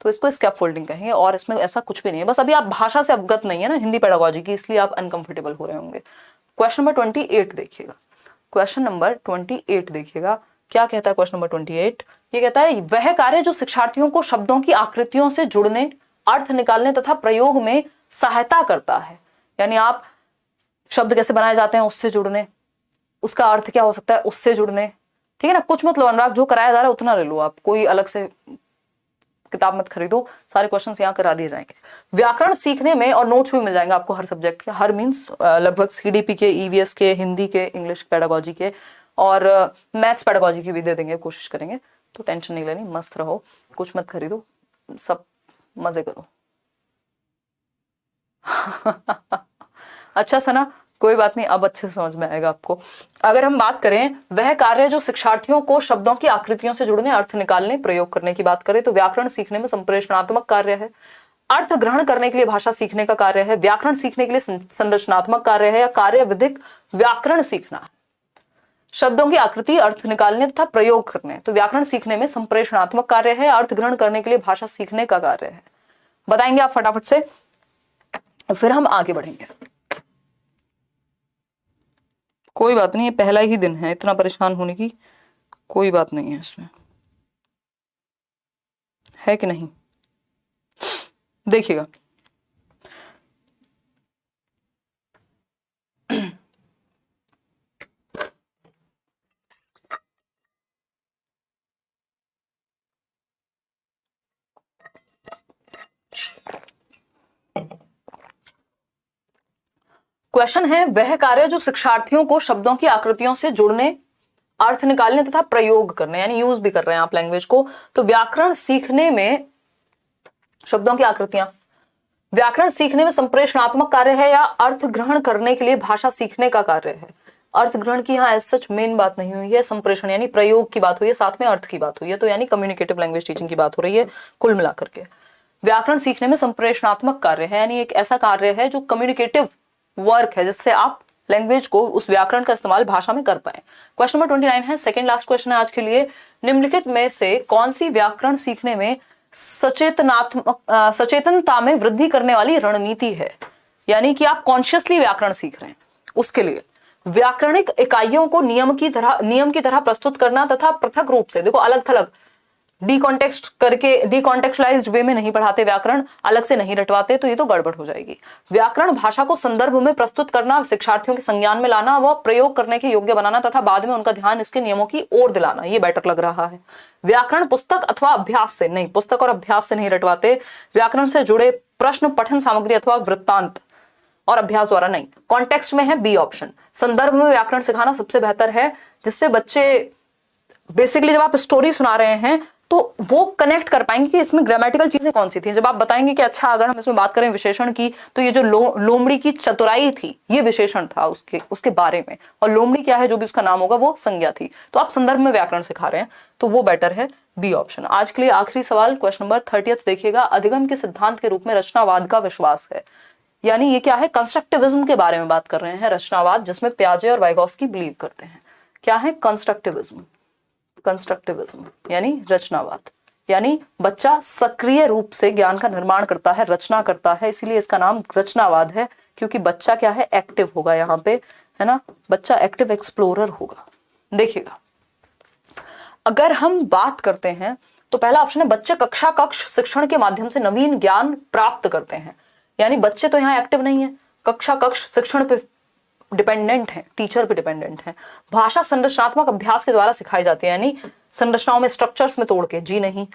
तो इसको स्कैफोल्डिंग कहेंगे। और इसमें ऐसा कुछ भी नहीं है, बस अभी आप भाषा से अवगत नहीं है ना हिंदी पेडागोजी की, इसलिए आप अनकंफर्टेबल हो रहे होंगे। क्वेश्चन नंबर 28 देखिएगा। क्वेश्चन नंबर 28 देखिएगा, क्या कहता है क्वेश्चन नंबर 28? ये कहता है वह कार्य जो शिक्षार्थियों को शब्दों की आकृतियों से जुड़ने, अर्थ निकालने तथा प्रयोग में सहायता करता है। यानी आप शब्द कैसे बनाए जाते हैं उससे जुड़ने, उसका अर्थ क्या हो सकता है उससे जुड़ने, ठीक है ना। कुछ मत लो अनुराग, जो कराया जा रहा है उतना ले लो आप, कोई अलग से किताब मत खरीदो, सारे क्वेश्चंस यहाँ करा दिए जाएंगे। व्याकरण सीखने में, और नोट्स भी मिल जाएंगे आपको हर सब्जेक्ट के, हर मीन्स लगभग सीडीपी के, ईवीएस के, हिंदी के, इंग्लिश पेडागोजी के, और मैथ्स पेडागोजी की भी दे देंगे, कोशिश करेंगे। तो टेंशन नहीं लेनी, मस्त रहो, कुछ मत खरीदो, सब मजे करो। अच्छा सना, कोई बात नहीं, अब अच्छे से समझ में आएगा आपको। अगर हम बात करें वह कार्य जो शिक्षार्थियों को शब्दों की आकृतियों से जुड़ने, अर्थ निकालने, प्रयोग करने की बात करें तो व्याकरण सीखने में संप्रेषणात्मक कार्य है, अर्थ ग्रहण करने के लिए भाषा सीखने का कार्य है, व्याकरण सीखने के लिए संरचनात्मक कार्य है, या कार्य विधिक व्याकरण सीखना है। शब्दों की आकृति, अर्थ निकालने तथा प्रयोग करने, तो व्याकरण सीखने में संप्रेषणात्मक कार्य है, अर्थ ग्रहण करने के लिए भाषा सीखने का कार्य है। बताएंगे आप फटाफट से, फिर हम आगे बढ़ेंगे। कोई बात नहीं, ये पहला ही दिन है, इतना परेशान होने की कोई बात नहीं है इसमें, है कि नहीं? देखिएगा, क्वेश्चन है वह कार्य जो शिक्षार्थियों को शब्दों की आकृतियों से जुड़ने, अर्थ निकालने तथा प्रयोग करने, यानी यूज भी कर रहे हैं आप लैंग्वेज को। तो व्याकरण सीखने में शब्दों की आकृतियां, व्याकरण सीखने में संप्रेषणात्मक कार्य है, या अर्थ ग्रहण करने के लिए भाषा सीखने का कार्य है। अर्थ ग्रहण की यहाँ एज सच मेन बात नहीं हुई है, संप्रेषण यानी प्रयोग की बात हुई है, साथ में अर्थ की बात हुई है, तो यानी कम्युनिकेटिव लैंग्वेज टीचिंग की बात हो रही है कुल मिलाकर के। व्याकरण सीखने में संप्रेषणात्मक कार्य है, यानी एक ऐसा कार्य है जो कम्युनिकेटिव वर्क है, जिससे आप लैंग्वेज को, उस व्याकरण का इस्तेमाल भाषा में कर पाए। क्वेश्चन नंबर 29 है, सेकंड लास्ट क्वेश्चन है आज के लिए। निम्नलिखित में से कौन सी व्याकरण सीखने में सचेतनता में वृद्धि करने वाली रणनीति है? यानी कि आप कॉन्शियसली व्याकरण सीख रहे हैं, उसके लिए व्याकरणिक इकाइयों को नियम की तरह प्रस्तुत करना तथा पृथक रूप से, देखो अलग थलग डीकॉन्टेक्स्ट करके, डीकॉन्टेक्चुअलाइज्ड वे में नहीं पढ़ाते, व्याकरण अलग से नहीं रटवाते, तो ये तो गड़बड़ हो जाएगी। व्याकरण भाषा को संदर्भ में प्रस्तुत करना, शिक्षार्थियों के संज्ञान में लाना, वह प्रयोग करने के योग्य बनाना तथा बाद में उनका ध्यान इसके नियमों की ओर दिलाना, ये बेटर लग रहा है। व्याकरण पुस्तक अथवा अभ्यास से नहीं, पुस्तक और अभ्यास से नहीं रटवाते। व्याकरण से जुड़े प्रश्न पठन सामग्री अथवा वृत्तांत और अभ्यास द्वारा नहीं। कॉन्टेक्स्ट में है बी ऑप्शन, संदर्भ में व्याकरण सिखाना सबसे बेहतर है, जिससे बच्चे बेसिकली जब आप स्टोरी सुना रहे हैं तो वो कनेक्ट कर पाएंगे कि इसमें ग्रामेटिकल चीजें कौन सी थी। जब आप बताएंगे कि अच्छा अगर हम इसमें बात करें विशेषण की, तो ये जो लोमड़ी की चतुराई थी ये विशेषण था उसके बारे में, और लोमड़ी क्या है जो भी उसका नाम होगा वो संज्ञा थी। तो आप संदर्भ में व्याकरण सिखा रहे हैं, तो वो बेटर है बी ऑप्शन। आज के लिए आखिरी सवाल क्वेश्चन नंबर 30 देखिएगा। अधिगम के सिद्धांत के रूप में रचनावाद का विश्वास है, यानी ये क्या है, कंस्ट्रक्टिविज्म के बारे में बात कर रहे हैं। रचनावाद जिसमें पियाजे और वाइगोस्की बिलीव करते हैं। क्या है कंस्ट्रक्टिविज्म? कंस्ट्रक्टिविज्म यानी रचनावाद, यानी बच्चा सक्रिय रूप से ज्ञान का निर्माण करता है, रचना करता है, इसीलिए इसका नाम रचनावाद है, क्योंकि बच्चा क्या है, एक्टिव होगा यहाँ पे, है ना, बच्चा एक्टिव एक्सप्लोरर होगा। देखिएगा, अगर हम बात करते हैं तो पहला ऑप्शन है बच्चे कक्षा कक्ष शिक्षण के माध्यम से नवीन ज्ञान प्राप्त करते हैं, यानी बच्चे तो यहाँ एक्टिव नहीं है, कक्षा कक्ष शिक्षण पे डिपेंडेंट है, टीचर पे डिपेंडेंट है। भाषा संरचनात्मक अभ्यास के द्वारा सिखाई जाती है, यानी संरचनाओं में, स्ट्रक्चर्स में तोड़ के, जी नहीं।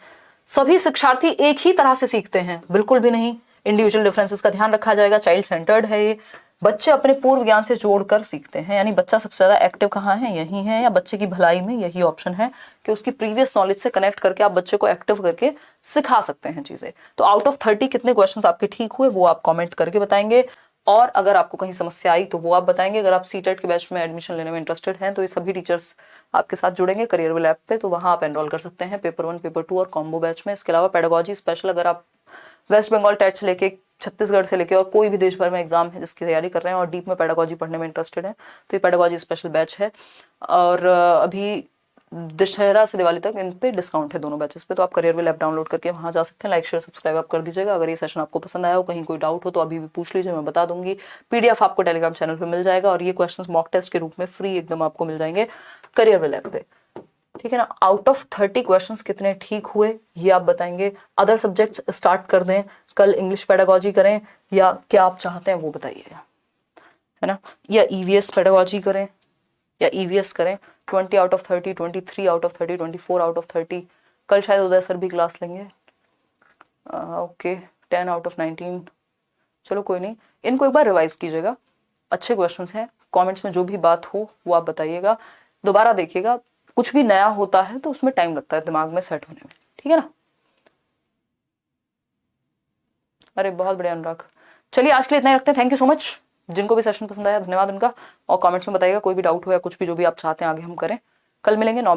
सभी शिक्षार्थी एक ही तरह से सीखते हैं, बिल्कुल भी नहीं, इंडिविजुअल डिफरेंसेस का ध्यान रखा जाएगा, चाइल्ड सेंटर्ड है ये। बच्चे अपने पूर्व ज्ञान से जोड़कर सीखते हैं, यानी बच्चा सबसे ज्यादा एक्टिव कहाँ है, यही है, या बच्चे की भलाई में यही ऑप्शन है कि उसकी प्रीवियस नॉलेज से कनेक्ट करके आप बच्चे को एक्टिव करके सिखा सकते हैं चीजें। तो आउट ऑफ 30 कितने क्वेश्चंस आपके ठीक हुए वो आप कमेंट करके बताएंगे, और अगर आपको कहीं समस्या आई तो वो आप बताएंगे। अगर आप सीटेट के बैच में एडमिशन लेने में इंटरेस्टेड हैं तो ये सभी टीचर्स आपके साथ जुड़ेंगे करियर ऐप पे, तो वहां आप एनरोल कर सकते हैं पेपर 1, पेपर 2 और कॉम्बो बैच में। इसके अलावा पेडागोजी स्पेशल, अगर आप वेस्ट बंगाल टेट से लेके छत्तीसगढ़ से लेके और कोई भी देश भर में एग्जाम है जिसकी तैयारी कर रहे हैं और डीप में पेडागोजी पढ़ने में इंटरेस्टेड है, तो ये पेडागोजी स्पेशल बैच है। और अभी दशहरा से दिवाली तक इन पे डिस्काउंट है दोनों बैचेस पे, तो आप करियर ऐप डाउनलोड करके वहां जा सकते हैं। लाइक शेयर सब्सक्राइब आप कर दीजिएगा। अगर ये सेशन आपको पसंद आया हो, कहीं कोई डाउट हो तो अभी भी पूछ लीजिए, मैं बता दूंगी। पीडीएफ आपको टेलीग्राम चैनल पे मिल जाएगा, और ये क्वेश्चंस मॉक टेस्ट के रूप में फ्री एकदम आपको मिल जाएंगे करियर ऐप पे, ठीक है ना। आउट ऑफ 30 क्वेश्चंस कितने ठीक हुए ये आप बताएंगे। अदर सब्जेक्ट्स स्टार्ट कर दें, कल इंग्लिश पेडागोजी करें, या क्या आप चाहते हैं वो बताइएगा, है ना, या ईवीएस पेडागोजी करें या ईवीएस करें। 20 out of 30, 23 out of 30, 24 out of 30। कल शायद उदय सर भी क्लास लेंगे, ओके 10 आउट ऑफ 19। चलो कोई नहीं, इनको एक बार रिवाइज कीजिएगा, अच्छे क्वेश्चंस हैं। कमेंट्स में जो भी बात हो वो आप बताइएगा, दोबारा देखिएगा। कुछ भी नया होता है तो उसमें टाइम लगता है दिमाग में सेट होने में, ठीक है ना। अरे बहुत बढ़िया अनुराग। चलिए आज के लिए इतना ही रखते हैं। थैंक यू सो मच, जिनको भी सेशन पसंद आया धन्यवाद उनका, और कमेंट्स में बताइएगा कोई भी डाउट हो या कुछ भी जो भी आप चाहते हैं आगे हम करें। कल मिलेंगे 9